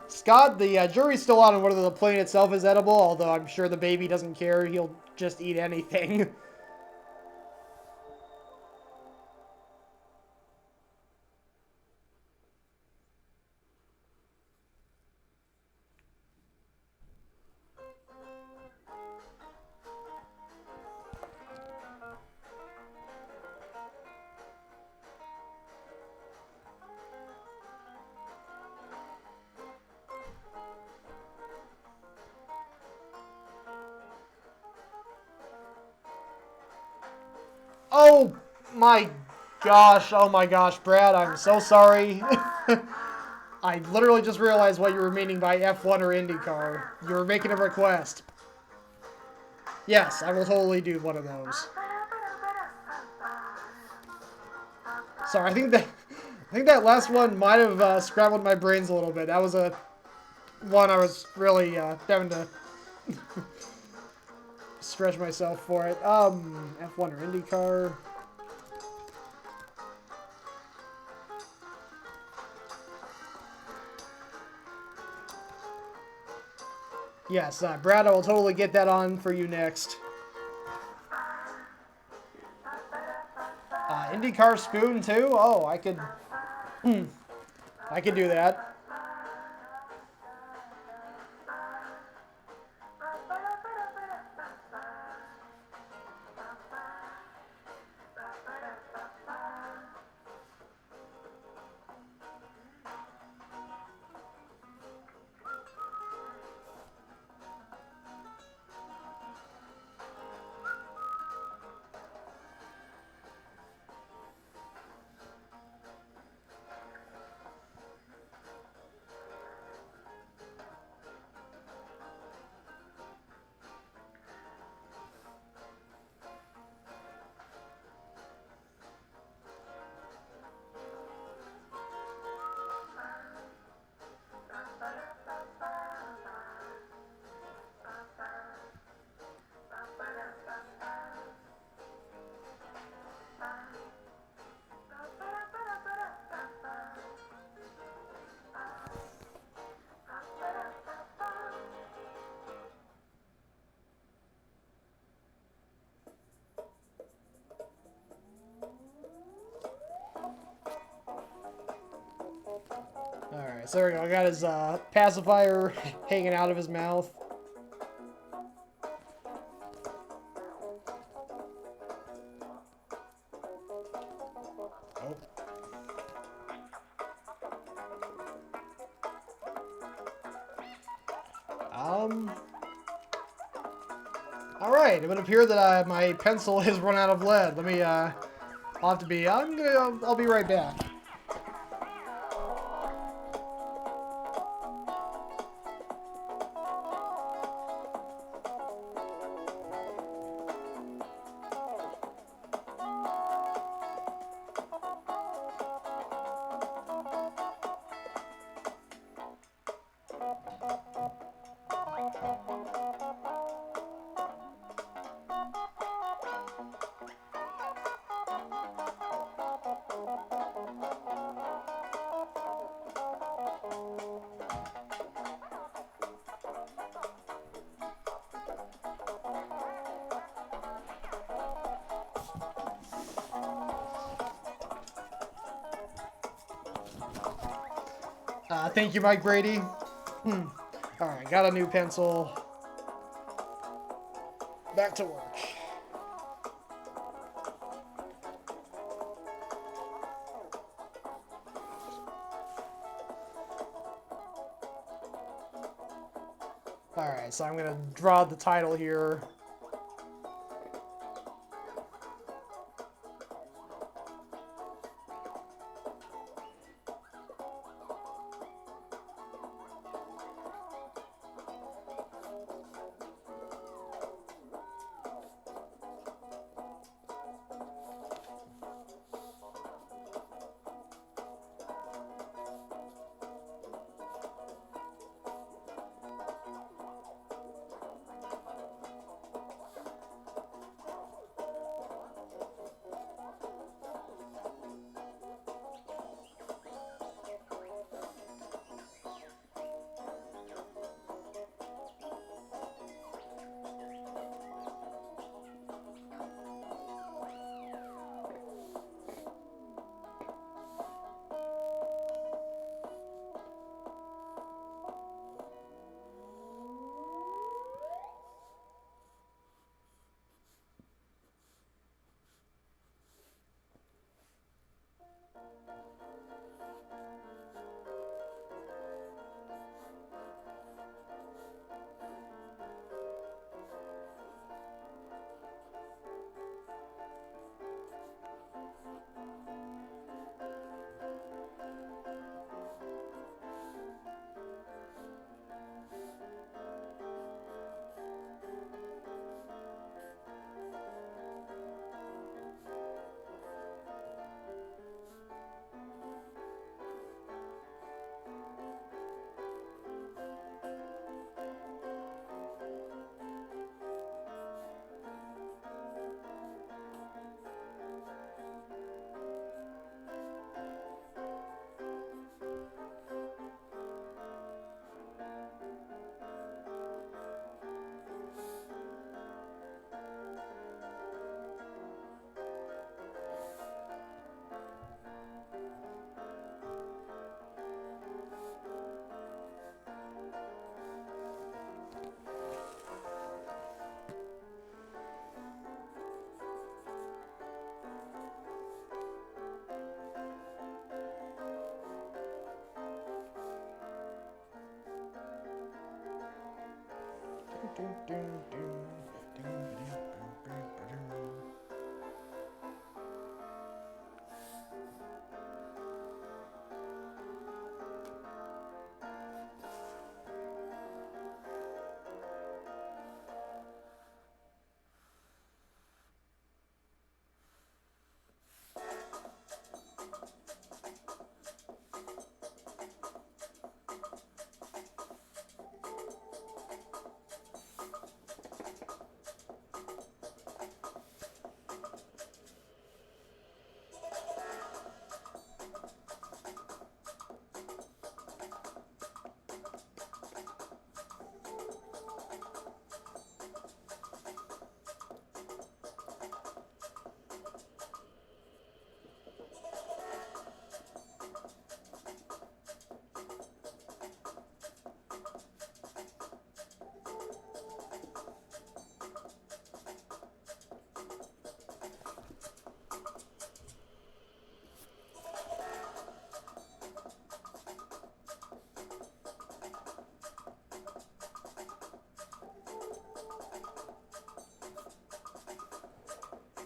Scott, the jury's still out on whether the plane itself is edible, although I'm sure the baby doesn't care. He'll just eat anything. Oh my gosh, oh my gosh, Brad, I'm so sorry. I literally just realized what you were meaning by F1 or IndyCar. You were making a request. Yes, I will totally do one of those. Sorry, I think that last one might have scrambled my brains a little bit. That was a one I was really having to stretch myself for it. F1 or IndyCar. Yes, Brad, I will totally get that on for you next. IndyCar spoon too? Oh, I could do that. Alright, so there we go. I got his pacifier hanging out of his mouth. Alright, it would appear that my pencil has run out of lead. Let me, I'll have to be, I'll be right back. Thank you, Mike Brady. Alright, got a new pencil. Back to work. Alright, so I'm going to draw the title here.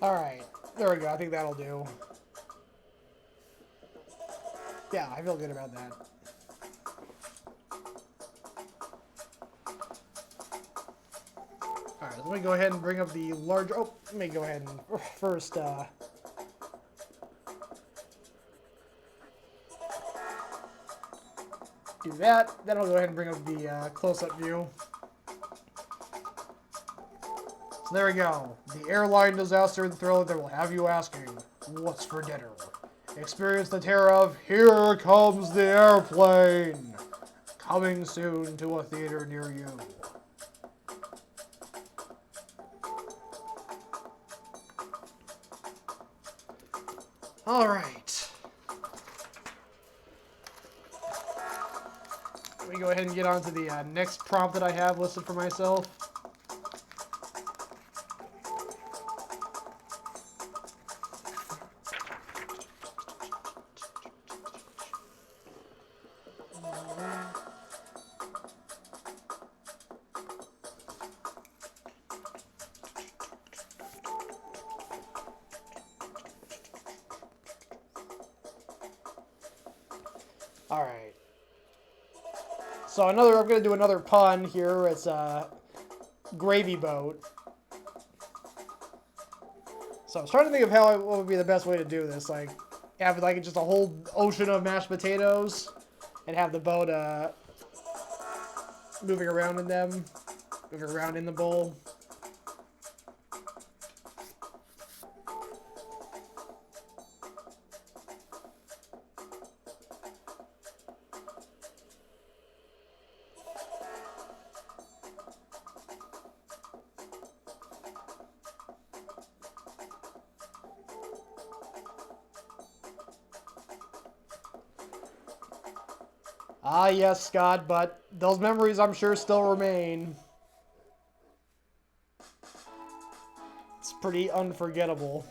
Alright, there we go. I think that'll do. Yeah, I feel good about that. Alright, let me go ahead and bring up the large... Oh, let me go ahead and first, do that. Then I'll go ahead and bring up the close-up view. So there we go. The airline disaster and thriller that will have you asking, what's for dinner? Experience the terror of Here Comes the Airplane! Coming soon to a theater near you. Alright. Let me go ahead and get on to the next prompt that I have listed for myself. Alright. So I'm going to do another pun here. It's a gravy boat. So I was trying to think of what would be the best way to do this. Like, have like just a whole ocean of mashed potatoes and have the boat moving around in them, moving around in the bowl. Ah, yes, Scott, but those memories, I'm sure, still remain. It's pretty unforgettable.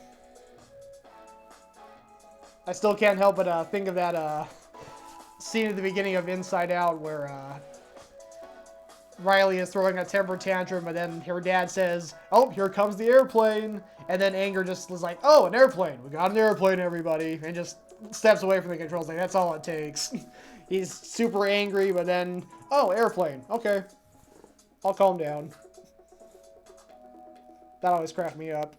I still can't help but think of that scene at the beginning of Inside Out where Riley is throwing a temper tantrum, but then her dad says, "Oh, here comes the airplane." And then Anger just was like, "Oh, an airplane. We got an airplane, everybody." And just steps away from the controls. Like, that's all it takes. He's super angry, but then, "Oh, airplane. Okay. I'll calm down." That always cracked me up.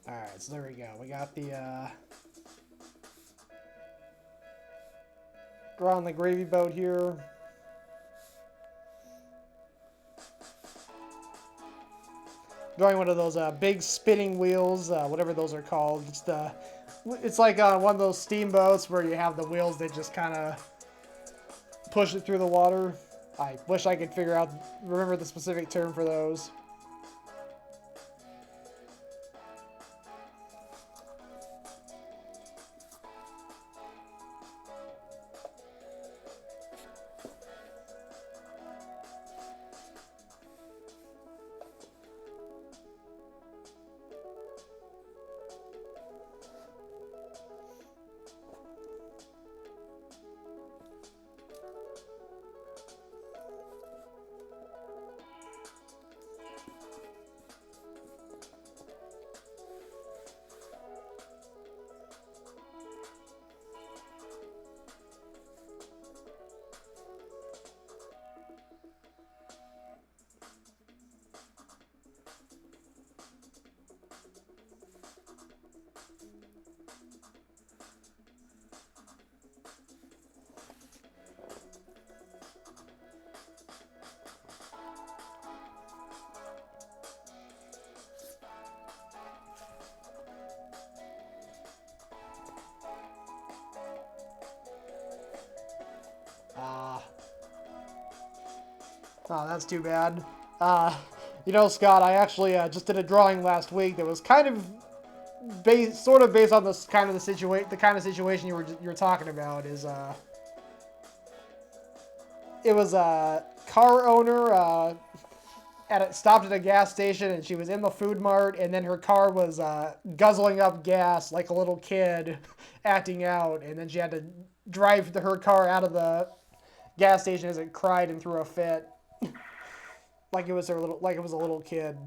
Alright, so there we go. We got the, we're on the gravy boat here. Drawing one of those big spinning wheels, whatever those are called. It's like one of those steamboats where you have the wheels that just kind of push it through the water. I wish I could remember the specific term for those. Oh, that's too bad. Uh, you know, Scott, I actually just did a drawing last week that was kind of sort of based on this kind of the kind of situation you were talking about. It was a car owner stopped at a gas station, and she was in the food mart, and then her car was guzzling up gas like a little kid, acting out, and then she had to drive her car out of the gas station as it cried and threw a fit, like it was a little kid.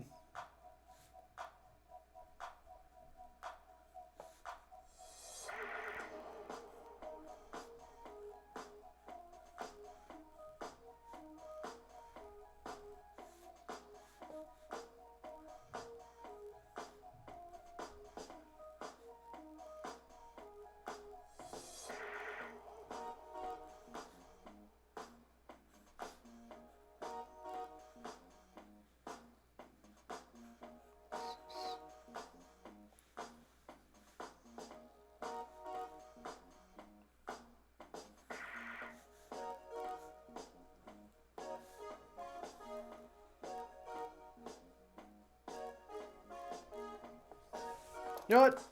You know what?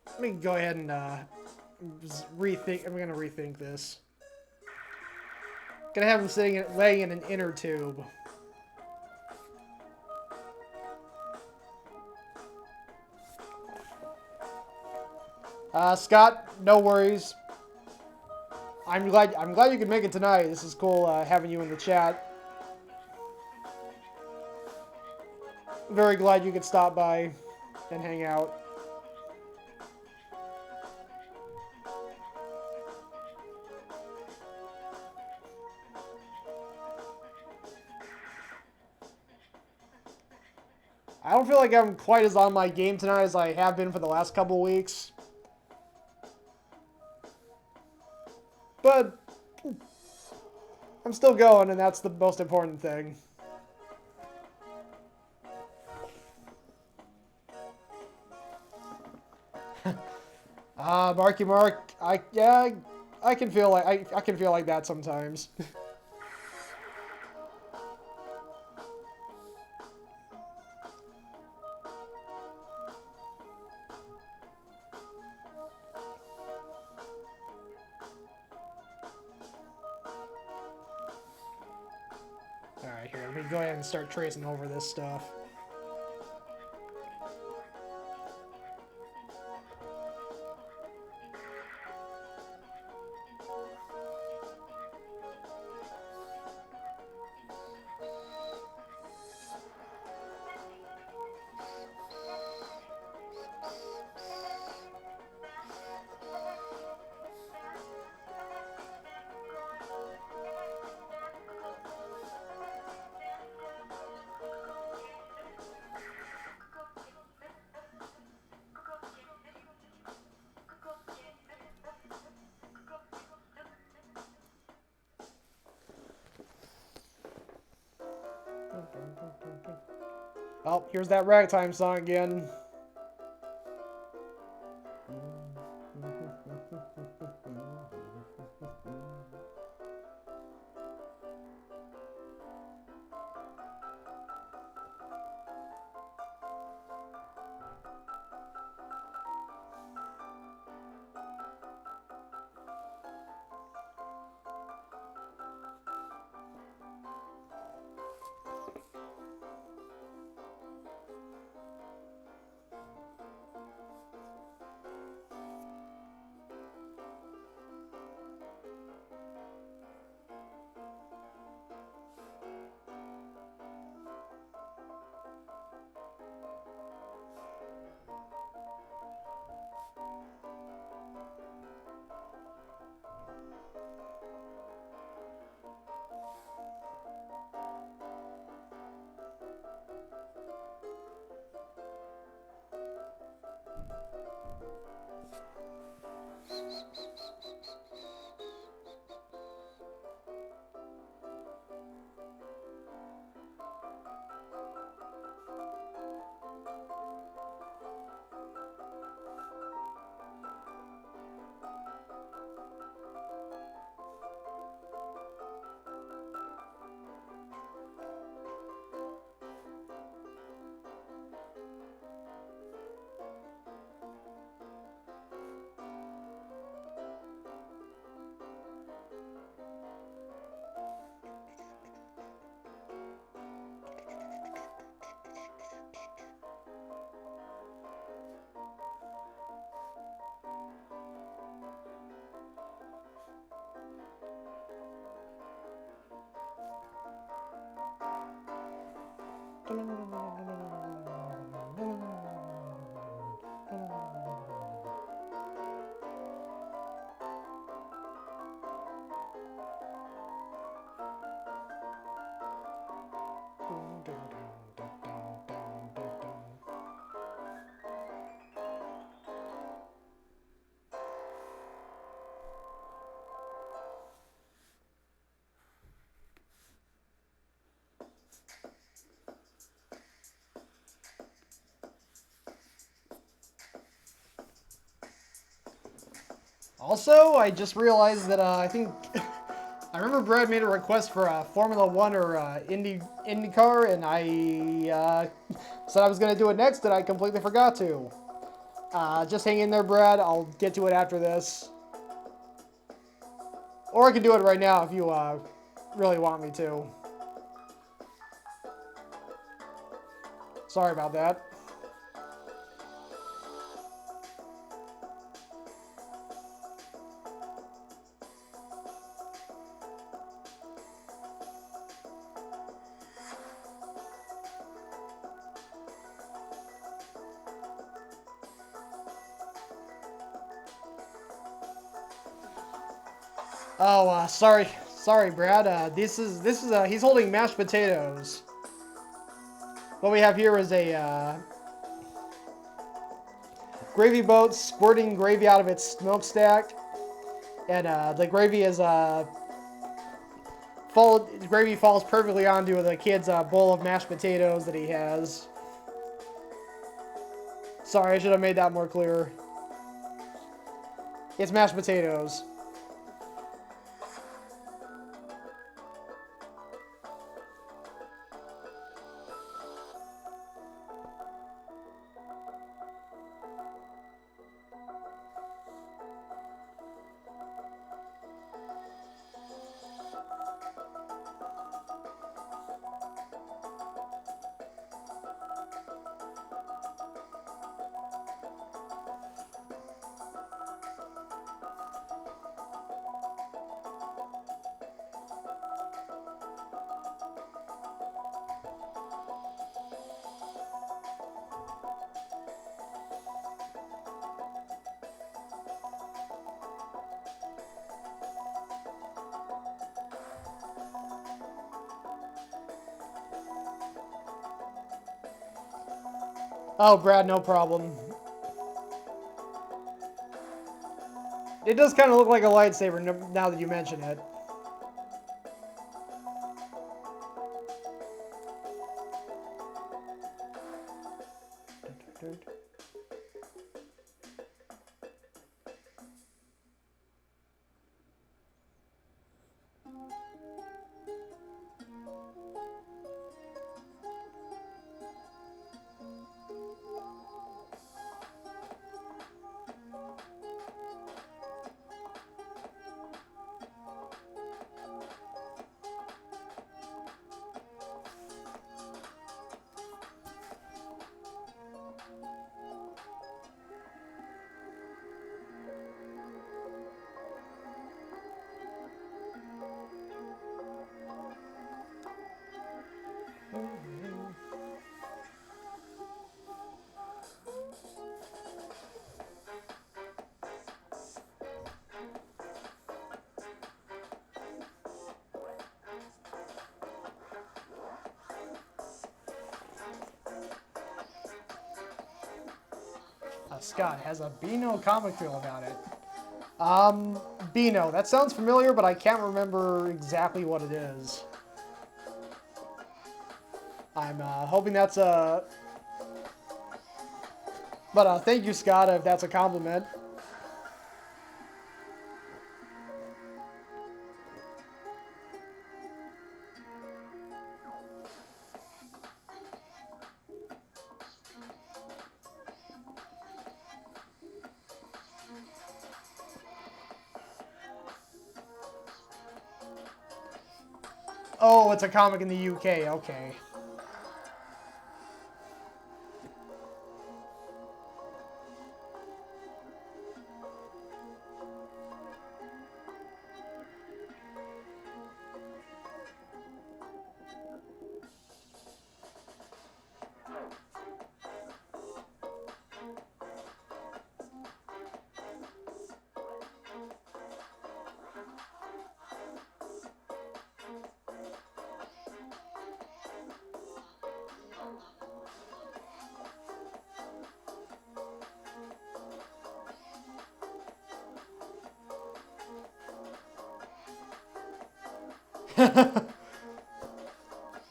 Let me go ahead and rethink. I'm gonna rethink this. Gonna have him laying in an inner tube. Scott, no worries. I'm glad you could make it tonight. This is cool having you in the chat. Very glad you could stop by and hang out. I don't feel like I'm quite as on my game tonight as I have been for the last couple weeks. But I'm still going, and that's the most important thing. Marky Mark, I can feel like I can feel like that sometimes. Alright, here, let me go ahead and start tracing over this stuff. Oh, here's that ragtime song again. Also, I just realized that I think I remember Brad made a request for a Formula One or IndyCar, and I said I was gonna do it next, and I completely forgot to. Just hang in there, Brad. I'll get to it after this, or I can do it right now if you really want me to. Sorry about that. Oh, sorry, Brad. This is he's holding mashed potatoes. What we have here is a gravy boat squirting gravy out of its smokestack, and the gravy is gravy falls perfectly onto the kid's bowl of mashed potatoes that he has. Sorry, I should have made that more clear. It's mashed potatoes. Oh, Brad, no problem. It does kind of look like a lightsaber now that you mention it. Scott has a Beano comic feel about it. Beano. That sounds familiar, but I can't remember exactly what it is. I'm hoping that's a... But thank you, Scott, if that's a compliment. Oh, it's a comic in the UK. Okay.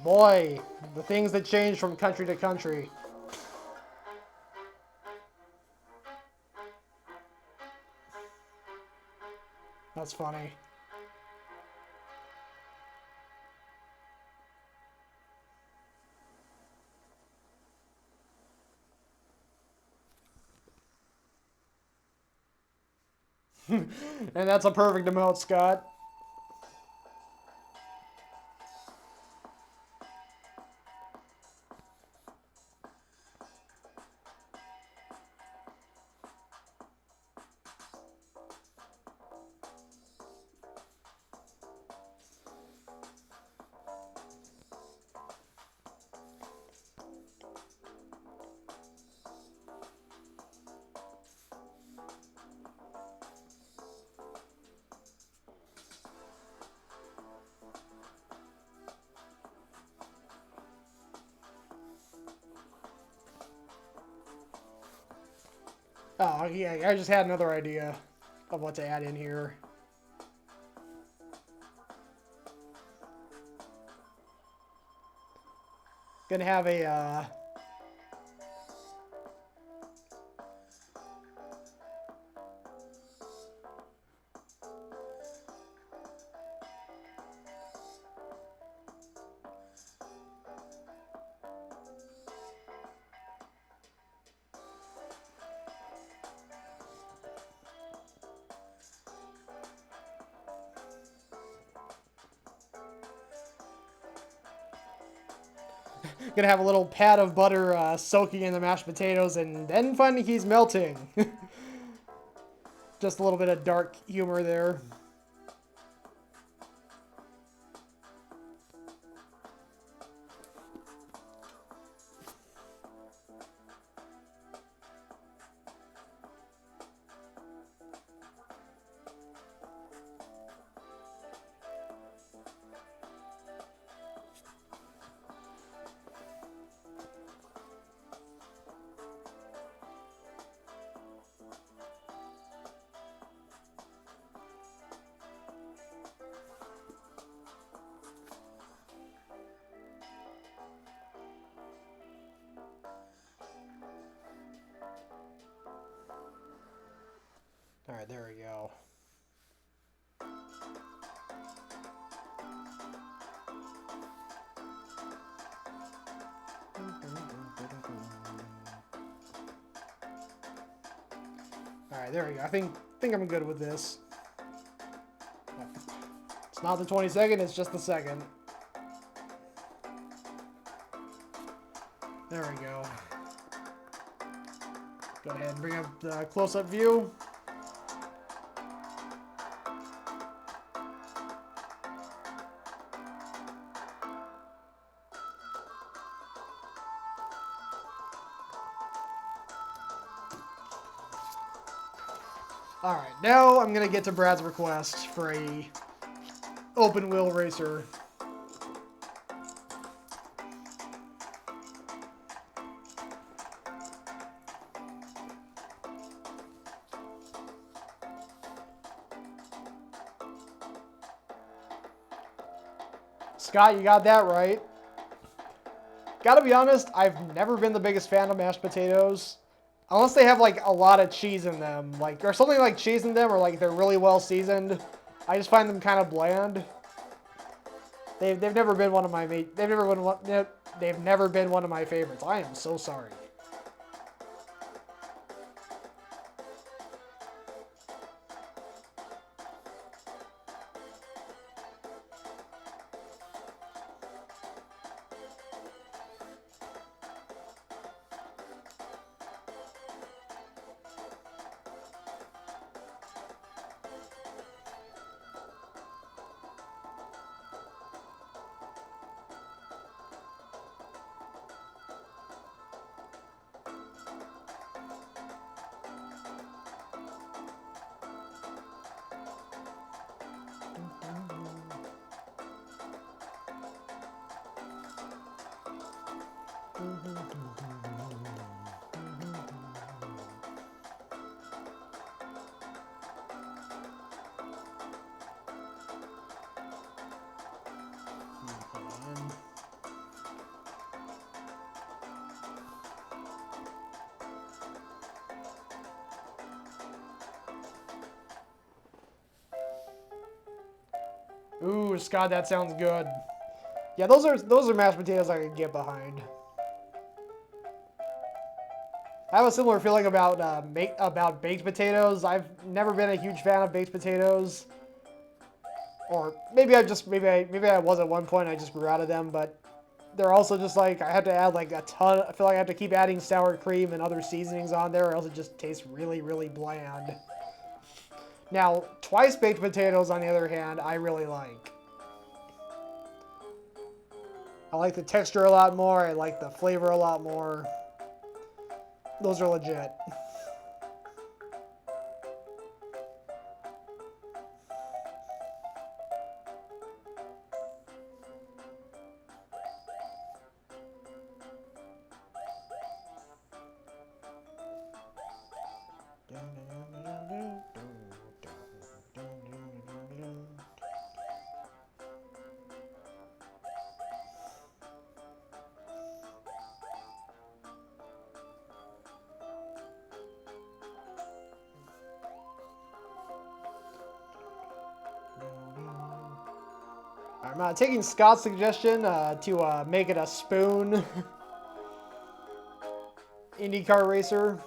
Boy, the things that change from country to country. That's funny. And that's a perfect amount, Scott. Oh, yeah, I just had another idea of what to add in here. Gonna have a, gonna have a little pat of butter soaking in the mashed potatoes, and then finding he's melting. Just a little bit of dark humor there. All right, there we go. All right, there we go. I think I'm good with this. It's not the 22nd, it's just the 2nd. There we go. Go ahead and bring up the close-up view. All right, now I'm gonna get to Brad's request for a open wheel racer. Scott, you got that right. Gotta be honest, I've never been the biggest fan of mashed potatoes. Unless they have like a lot of cheese in them, like or something like cheese in them, or like they're really well seasoned. I just find them kind of bland. They've never been one of my they've never been one of my favorites. I am so sorry. Ooh, Scott, that sounds good. Yeah, those are mashed potatoes I can get behind. I have a similar feeling about baked potatoes. I've never been a huge fan of baked potatoes, or maybe I was at one point. I just grew out of them, but they're also just like I have to add like a ton. I feel like I have to keep adding sour cream and other seasonings on there, or else it just tastes really, really bland. Now, twice baked potatoes, on the other hand, I really like. I like the texture a lot more. I like the flavor a lot more. Those are legit. I'm taking Scott's suggestion to make it a spoon IndyCar racer.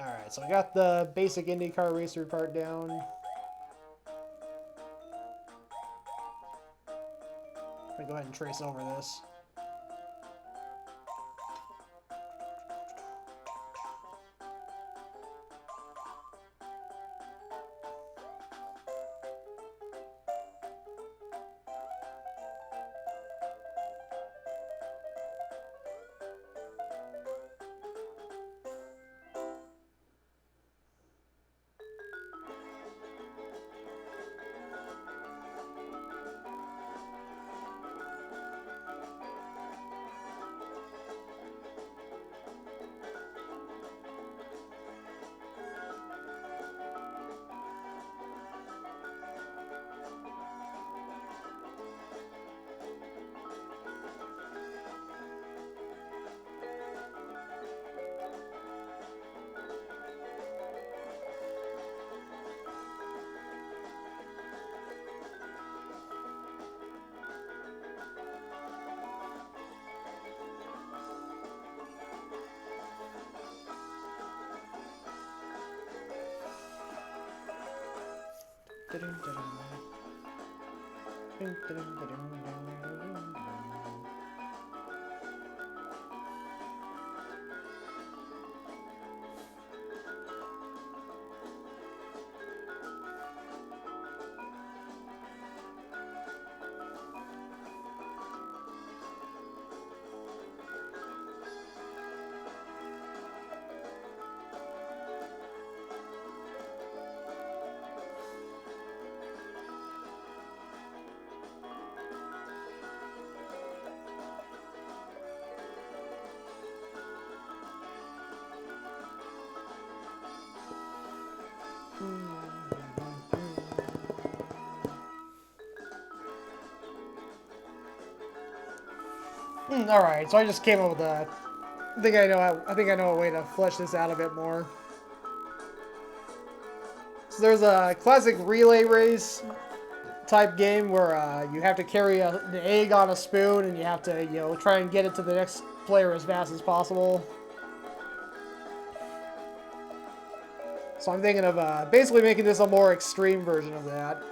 Alright, so I got the basic IndyCar racer part down. I'm gonna go ahead and trace over this. All right, so I just came up with a. I think I know a way to flesh this out a bit more. So there's a classic relay race type game where you have to carry an egg on a spoon and you have to try and get it to the next player as fast as possible. So I'm thinking of basically making this a more extreme version of that.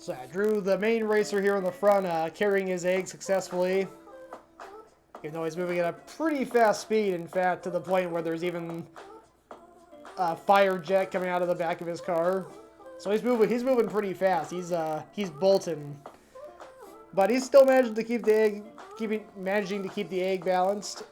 So I drew the main racer here in the front, carrying his egg successfully. Even though he's moving at a pretty fast speed, in fact, to the point where there's even a fire jet coming out of the back of his car. So he's moving pretty fast. He's bolting. But he's still managing to keep the egg balanced.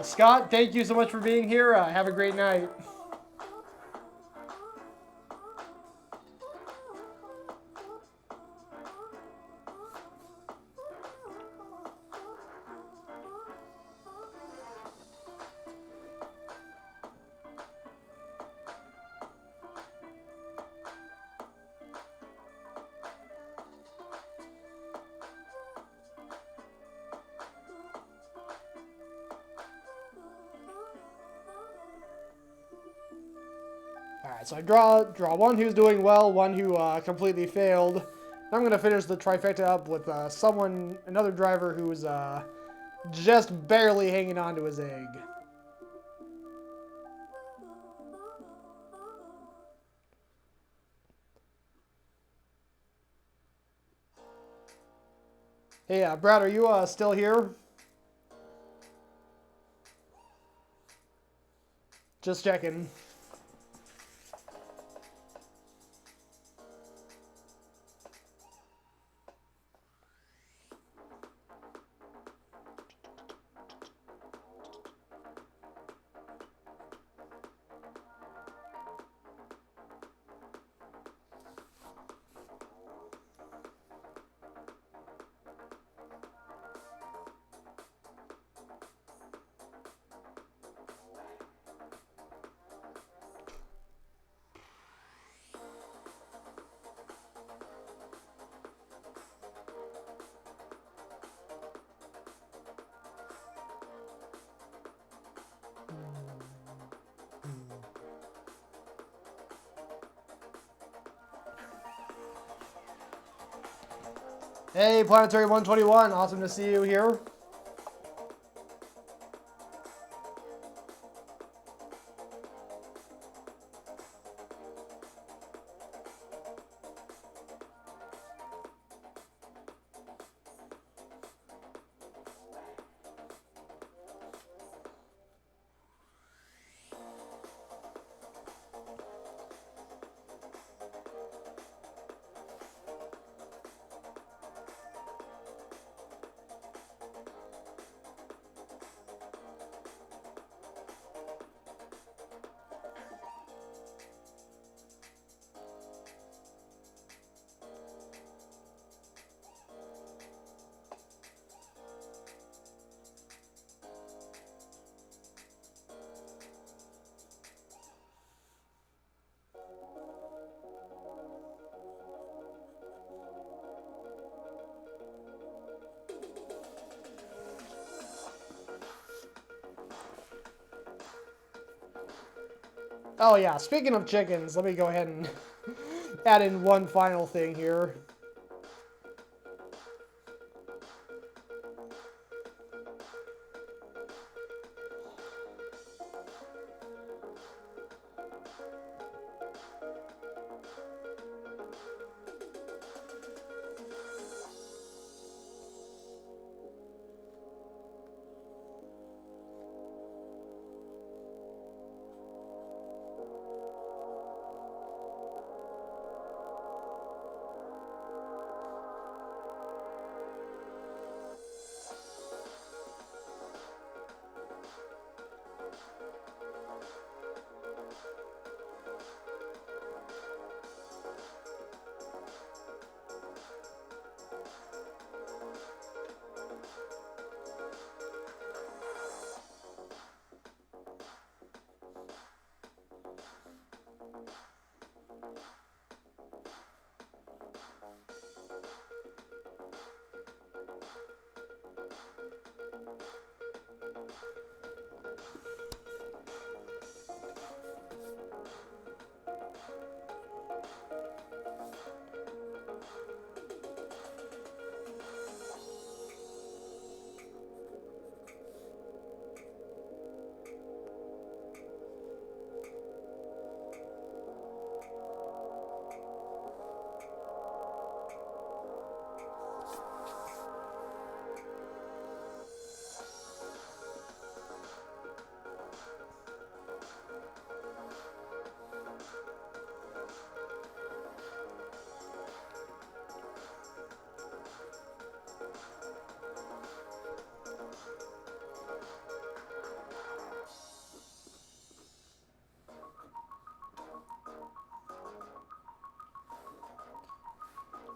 Scott, thank you so much for being here. Have a great night. Alright, so I draw one who's doing well, one who completely failed. I'm going to finish the trifecta up with another driver who's just barely hanging on to his egg. Hey, Brad, are you still here? Just checking. Hey, Planetary 121, awesome to see you here. Oh yeah, speaking of chickens, let me go ahead and add in one final thing here.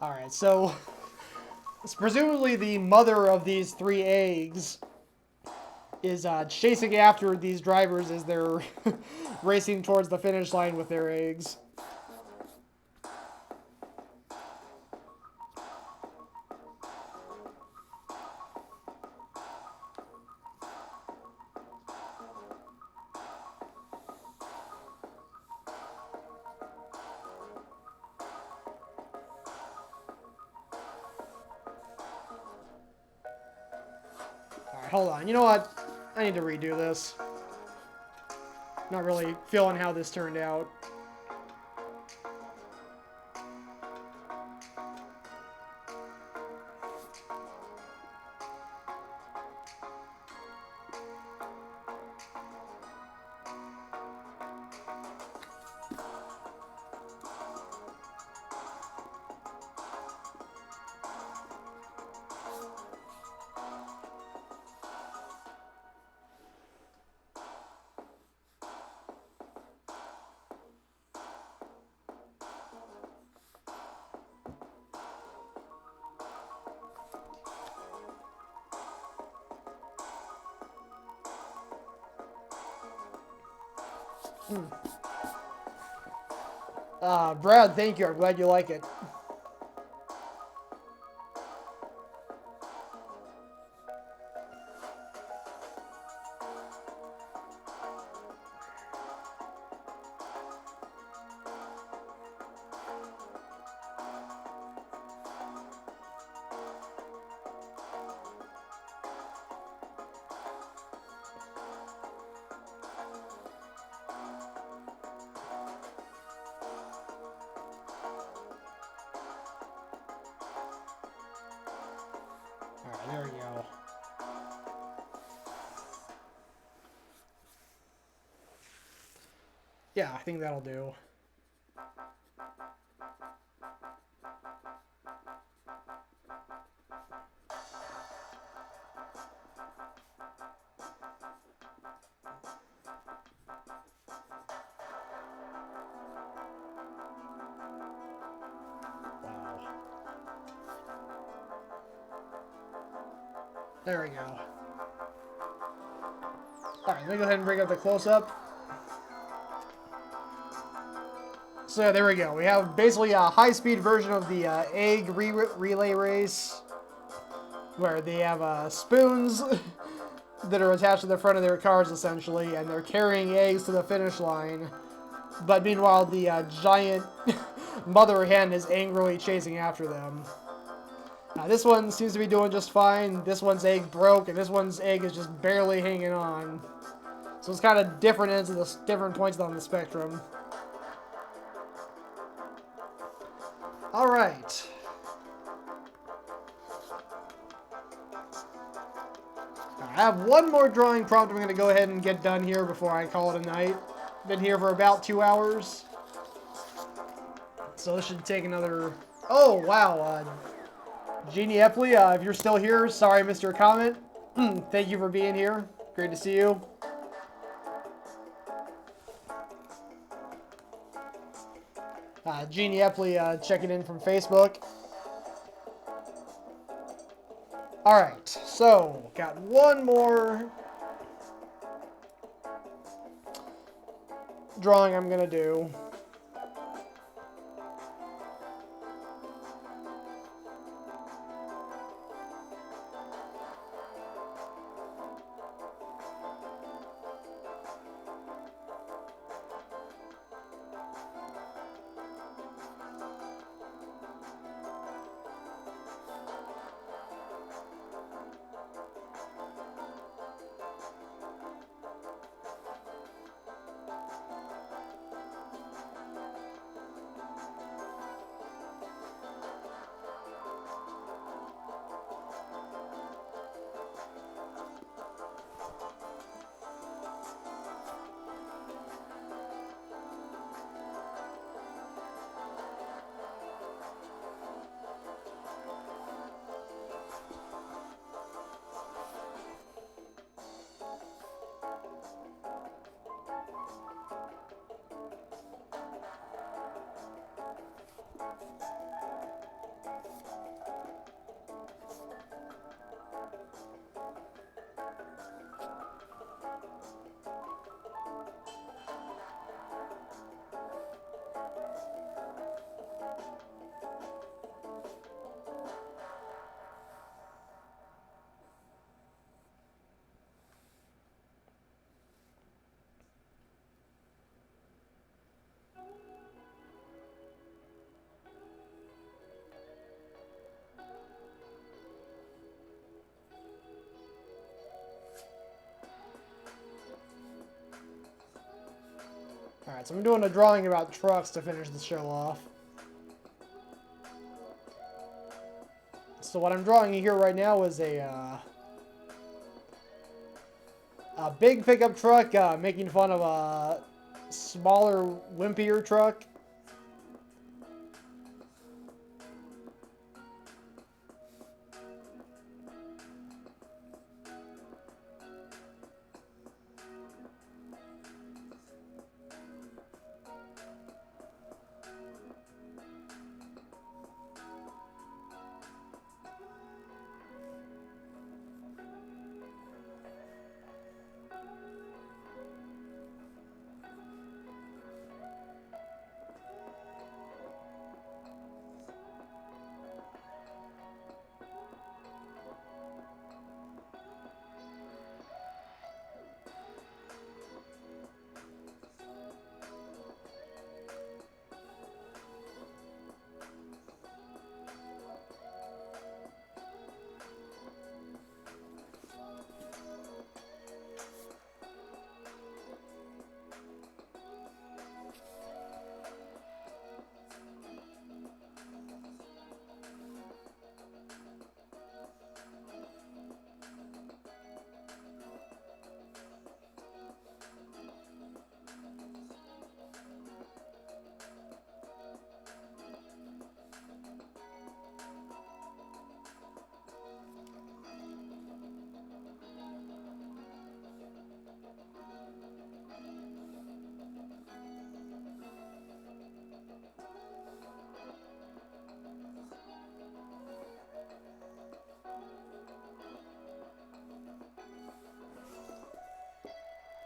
Alright, so it's presumably the mother of these 3 eggs is chasing after these drivers as they're racing towards the finish line with their eggs. Alright, hold on. You know what? I need to redo this. Not really feeling how this turned out. Brad, thank you. I'm glad you like it. Alright, there we go. Yeah, I think that'll do. Wow. There we go. Alright, let me go ahead and bring up the close-up. So yeah, there we go. We have basically a high-speed version of the egg relay race, where they have spoons that are attached to the front of their cars, essentially, and they're carrying eggs to the finish line. But meanwhile, the giant mother hen is angrily chasing after them. This one seems to be doing just fine. This one's egg broke, and this one's egg is just barely hanging on. So it's kind of different ends of the different points on the spectrum. All right. I have one more drawing prompt I'm going to go ahead and get done here before I call it a night. Been here for about 2 hours. So this should take another... Oh, wow. Jeannie Epley, if you're still here, sorry I missed your comment. Thank you for being here. Great to see you. Jeannie Epley checking in from Facebook. Alright, so got one more drawing I'm going to do. Alright, so I'm doing a drawing about trucks to finish the show off. So what I'm drawing here right now is a big pickup truck making fun of a smaller, wimpier truck.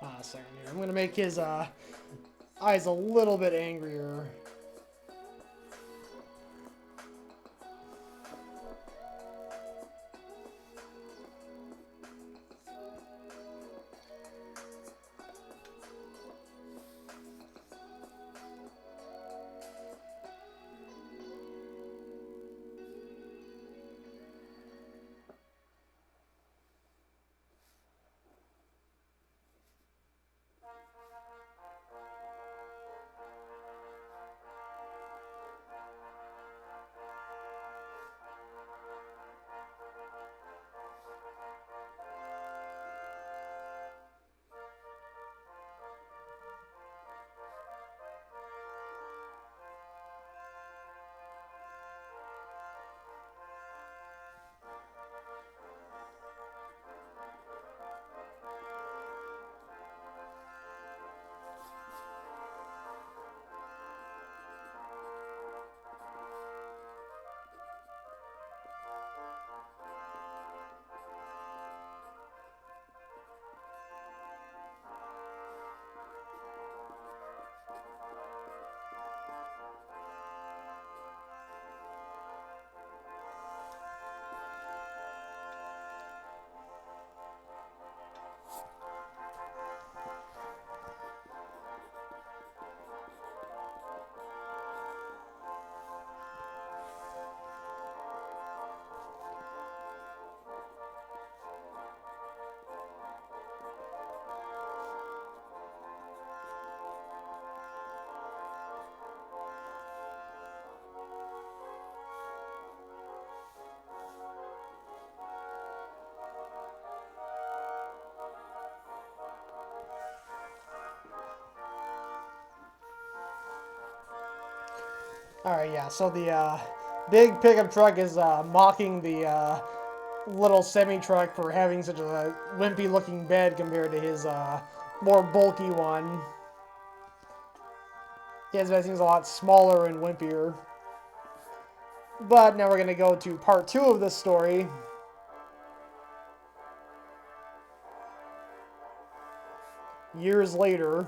A second here. I'm going to make his eyes a little bit angrier. Alright, yeah, so the big pickup truck is mocking the little semi-truck for having such a wimpy-looking bed compared to his more bulky one. His bed seems a lot smaller and wimpier. But now we're going to go to part 2 of this story. Years later.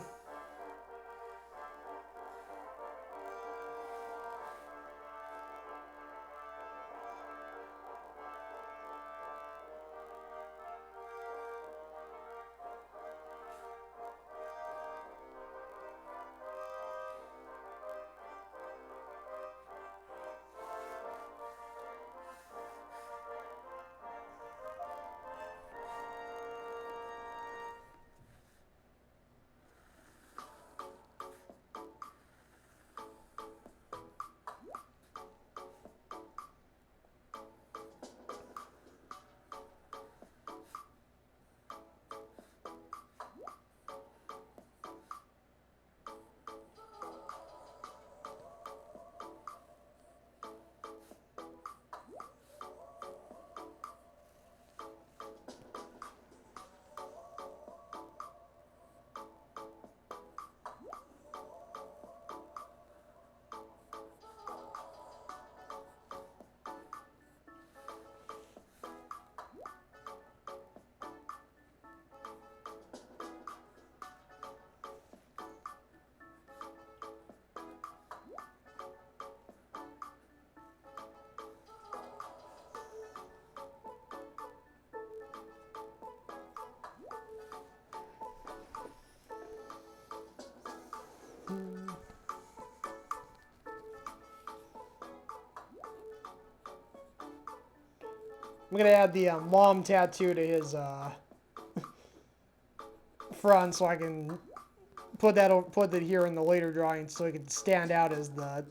I'm gonna add the mom tattoo to his front so I can put that here in the later drawing so it can stand out as the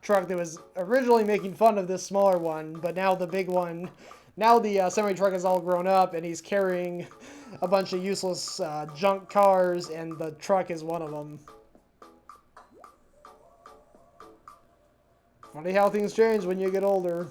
truck that was originally making fun of this smaller one, but now the big one, now the semi-truck is all grown up and he's carrying a bunch of useless junk cars, and the truck is one of them. Funny how things change when you get older.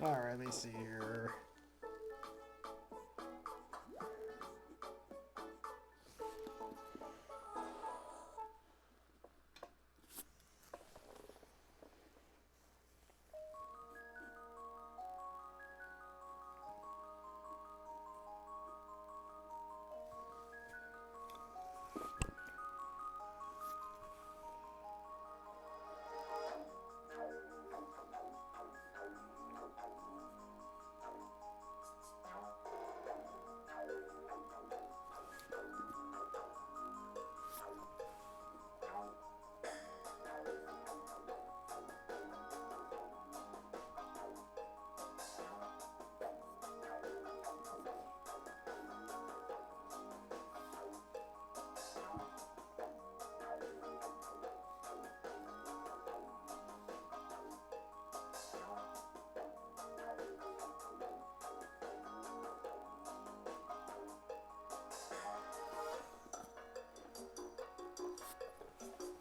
Alright, let me see here.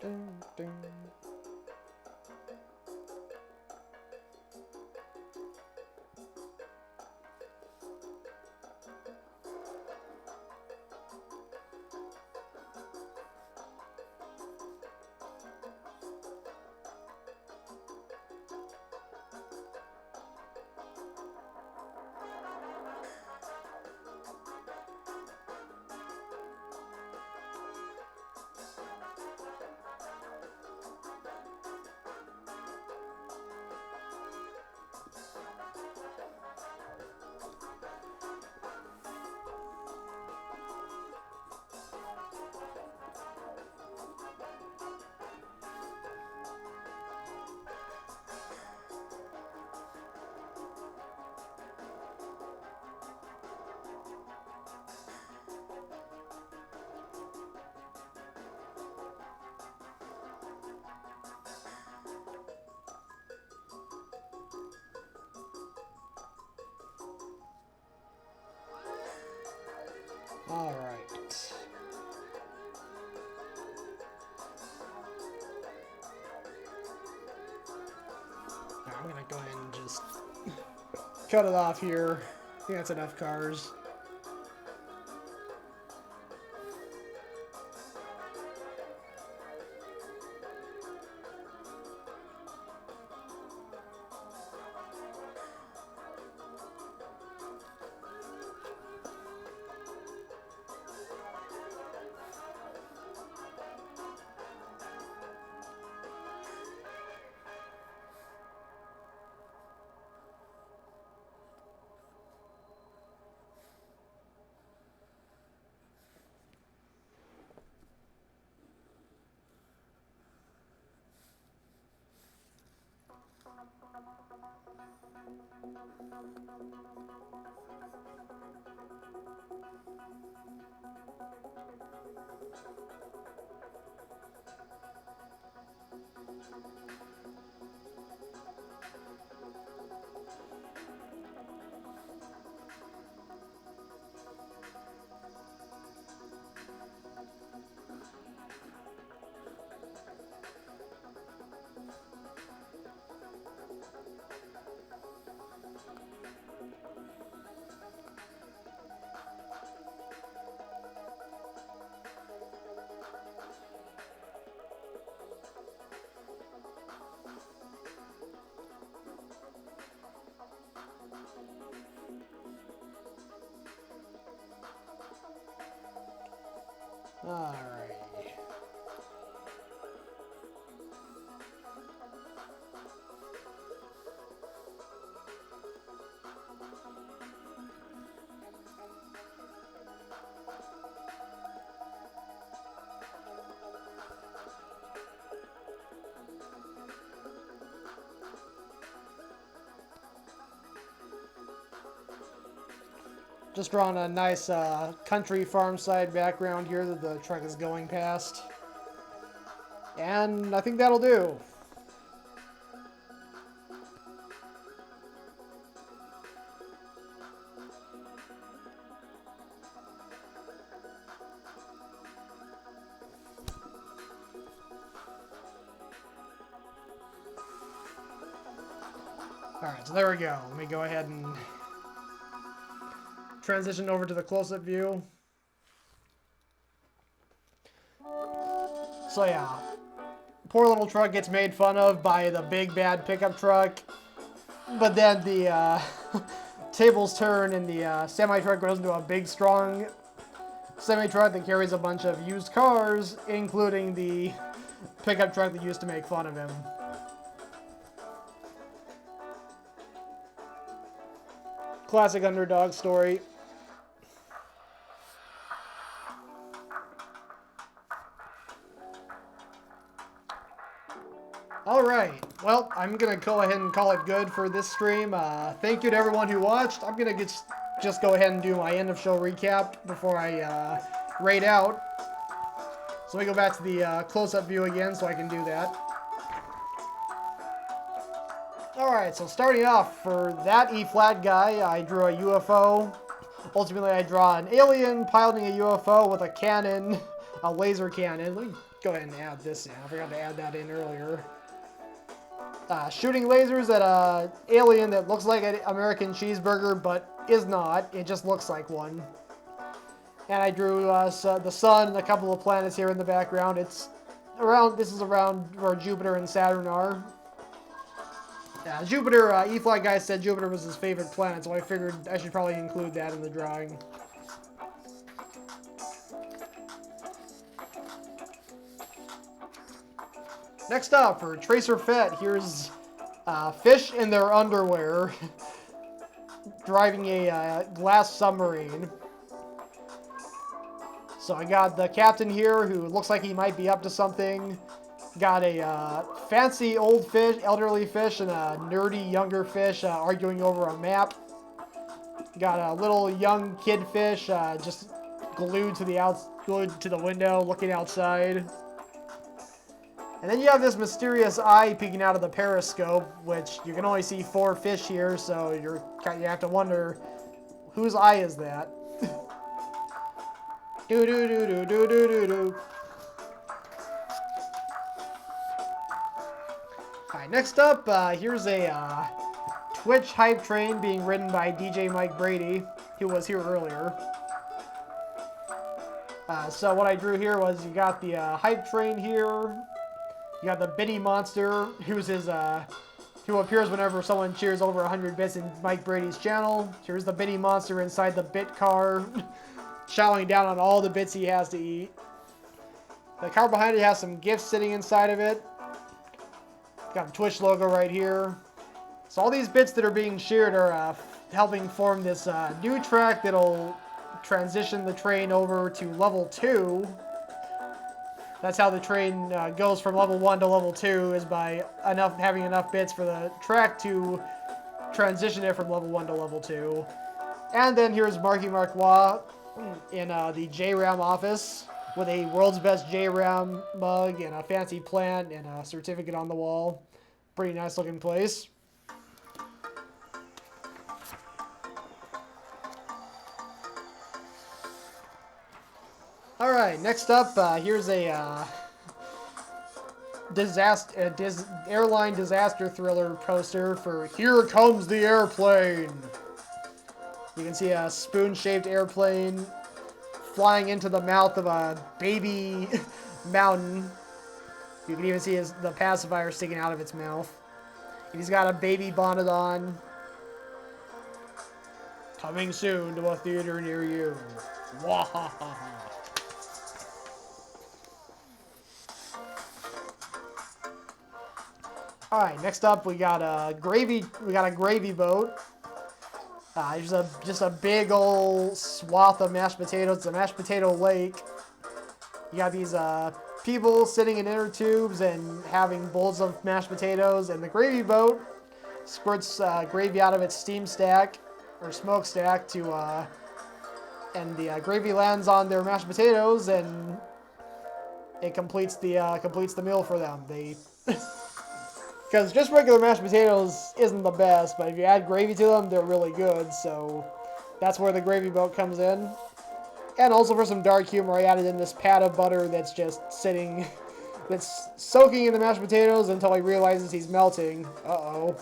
Ding, ding. All right. Now I'm gonna go ahead and just cut it off here. I think that's enough cars. Alright. Just drawing a nice country farm side background here that the truck is going past. And I think that'll do. Alright, so there we go. Let me go ahead and transition over to the close-up view. So yeah, poor little truck gets made fun of by the big bad pickup truck, but then the tables turn and the semi-truck grows into a big strong semi-truck that carries a bunch of used cars, including the pickup truck that used to make fun of him. Classic underdog story. Alright, well, I'm going to go ahead and call it good for this stream. Thank you to everyone who watched. I'm going to just go ahead and do my end of show recap before I raid out. So let me go back to the close-up view again so I can do that. Alright, so starting off, for that E-flat guy, I drew a UFO. Ultimately, I draw an alien piloting a UFO with a cannon, a laser cannon. Let me go ahead and add this in. I forgot to add that in earlier. Shooting lasers at an alien that looks like an American cheeseburger, but is not. It just looks like one. And I drew the sun and a couple of planets here in the background. This is around where Jupiter and Saturn are. Jupiter, E-flat guy said Jupiter was his favorite planet, so I figured I should probably include that in the drawing. Next up, for Tracer Fett, here's fish in their underwear driving a glass submarine. So I got the captain here who looks like he might be up to something. Got a fancy old fish, elderly fish, and a nerdy younger fish arguing over a map. Got a little young kid fish just glued to the window, looking outside. And then you have this mysterious eye peeking out of the periscope, which you can only see 4 fish here, so you have to wonder whose eye is that. Do do do do do do do do. Alright, next up, here's a Twitch hype train being ridden by DJ Mike Brady, who was here earlier. So what I drew here was you got the hype train here. You got the Bitty Monster, who appears whenever someone cheers over 100 bits in Mike Brady's channel. Here's the Bitty Monster inside the bit car, chowing down on all the bits he has to eat. The car behind it has some gifts sitting inside of it. Got the Twitch logo right here. So all these bits that are being shared are helping form this new track that'll transition the train over to level 2. That's how the train goes from level 1 to level 2, is by having enough bits for the track to transition it from level 1 to level 2. And then here's Marky Marquois in the JRAM office with a world's best JRAM mug and a fancy plant and a certificate on the wall. Pretty nice looking place. Alright, next up, here's a airline disaster thriller poster for Here Comes the Airplane. You can see a spoon-shaped airplane flying into the mouth of a baby mountain. You can even see the pacifier sticking out of its mouth. And he's got a baby bonnet on. Coming soon to a theater near you. Wahahaha. All right, next up we got a gravy boat. Just a big old swath of mashed potatoes. It's a mashed potato lake. You got these people sitting in inner tubes and having bowls of mashed potatoes, and the gravy boat squirts gravy out of its steam stack or smokestack and the gravy lands on their mashed potatoes, and it completes the meal for them. Because just regular mashed potatoes isn't the best, but if you add gravy to them, they're really good. So that's where the gravy boat comes in. And also for some dark humor, I added in this pat of butter that's just sitting, that's soaking in the mashed potatoes until he realizes he's melting. Uh-oh.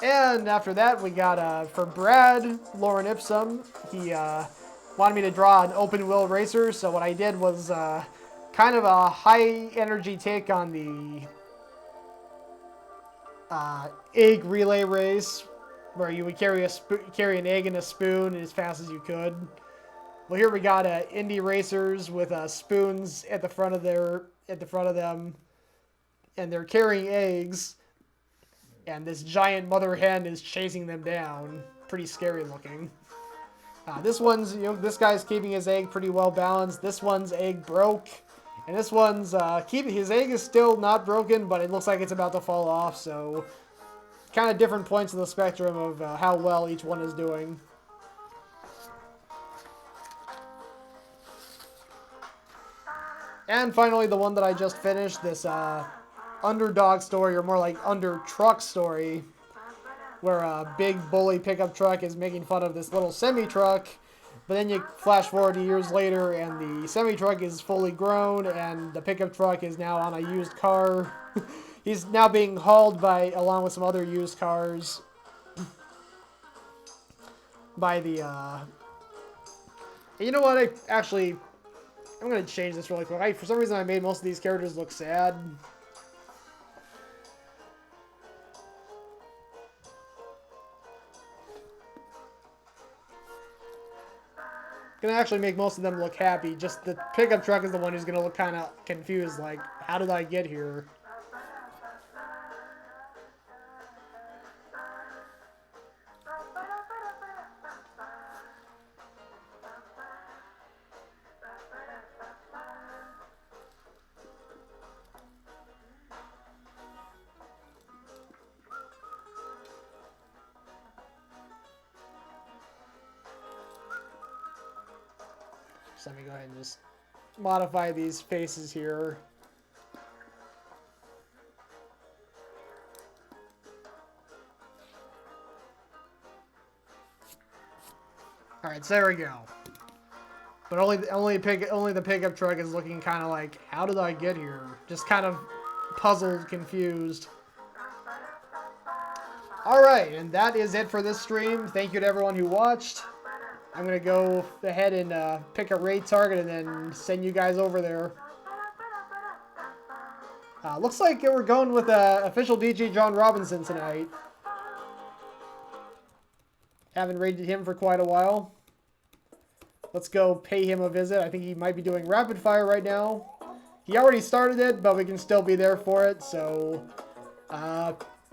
And after that, we got, for Brad, Lauren Ipsum, he wanted me to draw an open wheel racer, so what I did was kind of a high energy take on the egg relay race, where you would carry an egg in a spoon as fast as you could. Well, here we got indie racers with spoons at the front of them, and they're carrying eggs, and this giant mother hen is chasing them down. Pretty scary looking. This guy's keeping his egg pretty well balanced. This one's egg broke. And this one's, his egg is still not broken, but it looks like it's about to fall off, so kind of different points of the spectrum of how well each one is doing. And finally, the one that I just finished, this underdog story, or more like under truck story, where a big bully pickup truck is making fun of this little semi-truck, but then you flash forward to years later and the semi-truck is fully grown and the pickup truck is now on a used car. He's now being hauled along with some other used cars by the, you know what, I'm going to change this really quick. For some reason I made most of these characters look sad. Gonna actually make most of them look happy. Just the pickup truck is the one who's gonna look kind of confused, like, how did I get here? So let me go ahead and just modify these faces here. All right, so there we go. But only the pickup truck is looking kind of like, how did I get here? Just kind of puzzled, confused. All right, and that is it for this stream. Thank you to everyone who watched. I'm going to go ahead and pick a raid target and then send you guys over there. Looks like we're going with official DJ John Robinson tonight. Haven't raided him for quite a while. Let's go pay him a visit. I think he might be doing rapid fire right now. He already started it, but we can still be there for it. So,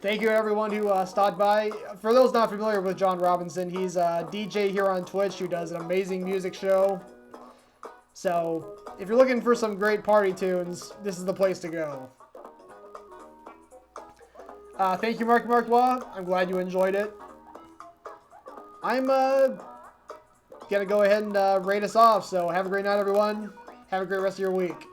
thank you to everyone who stopped by. For those not familiar with John Robinson, he's a DJ here on Twitch who does an amazing music show. So if you're looking for some great party tunes, this is the place to go. Thank you, Mark Marquois. I'm glad you enjoyed it. I'm gonna go ahead and rate us off. So have a great night, everyone. Have a great rest of your week.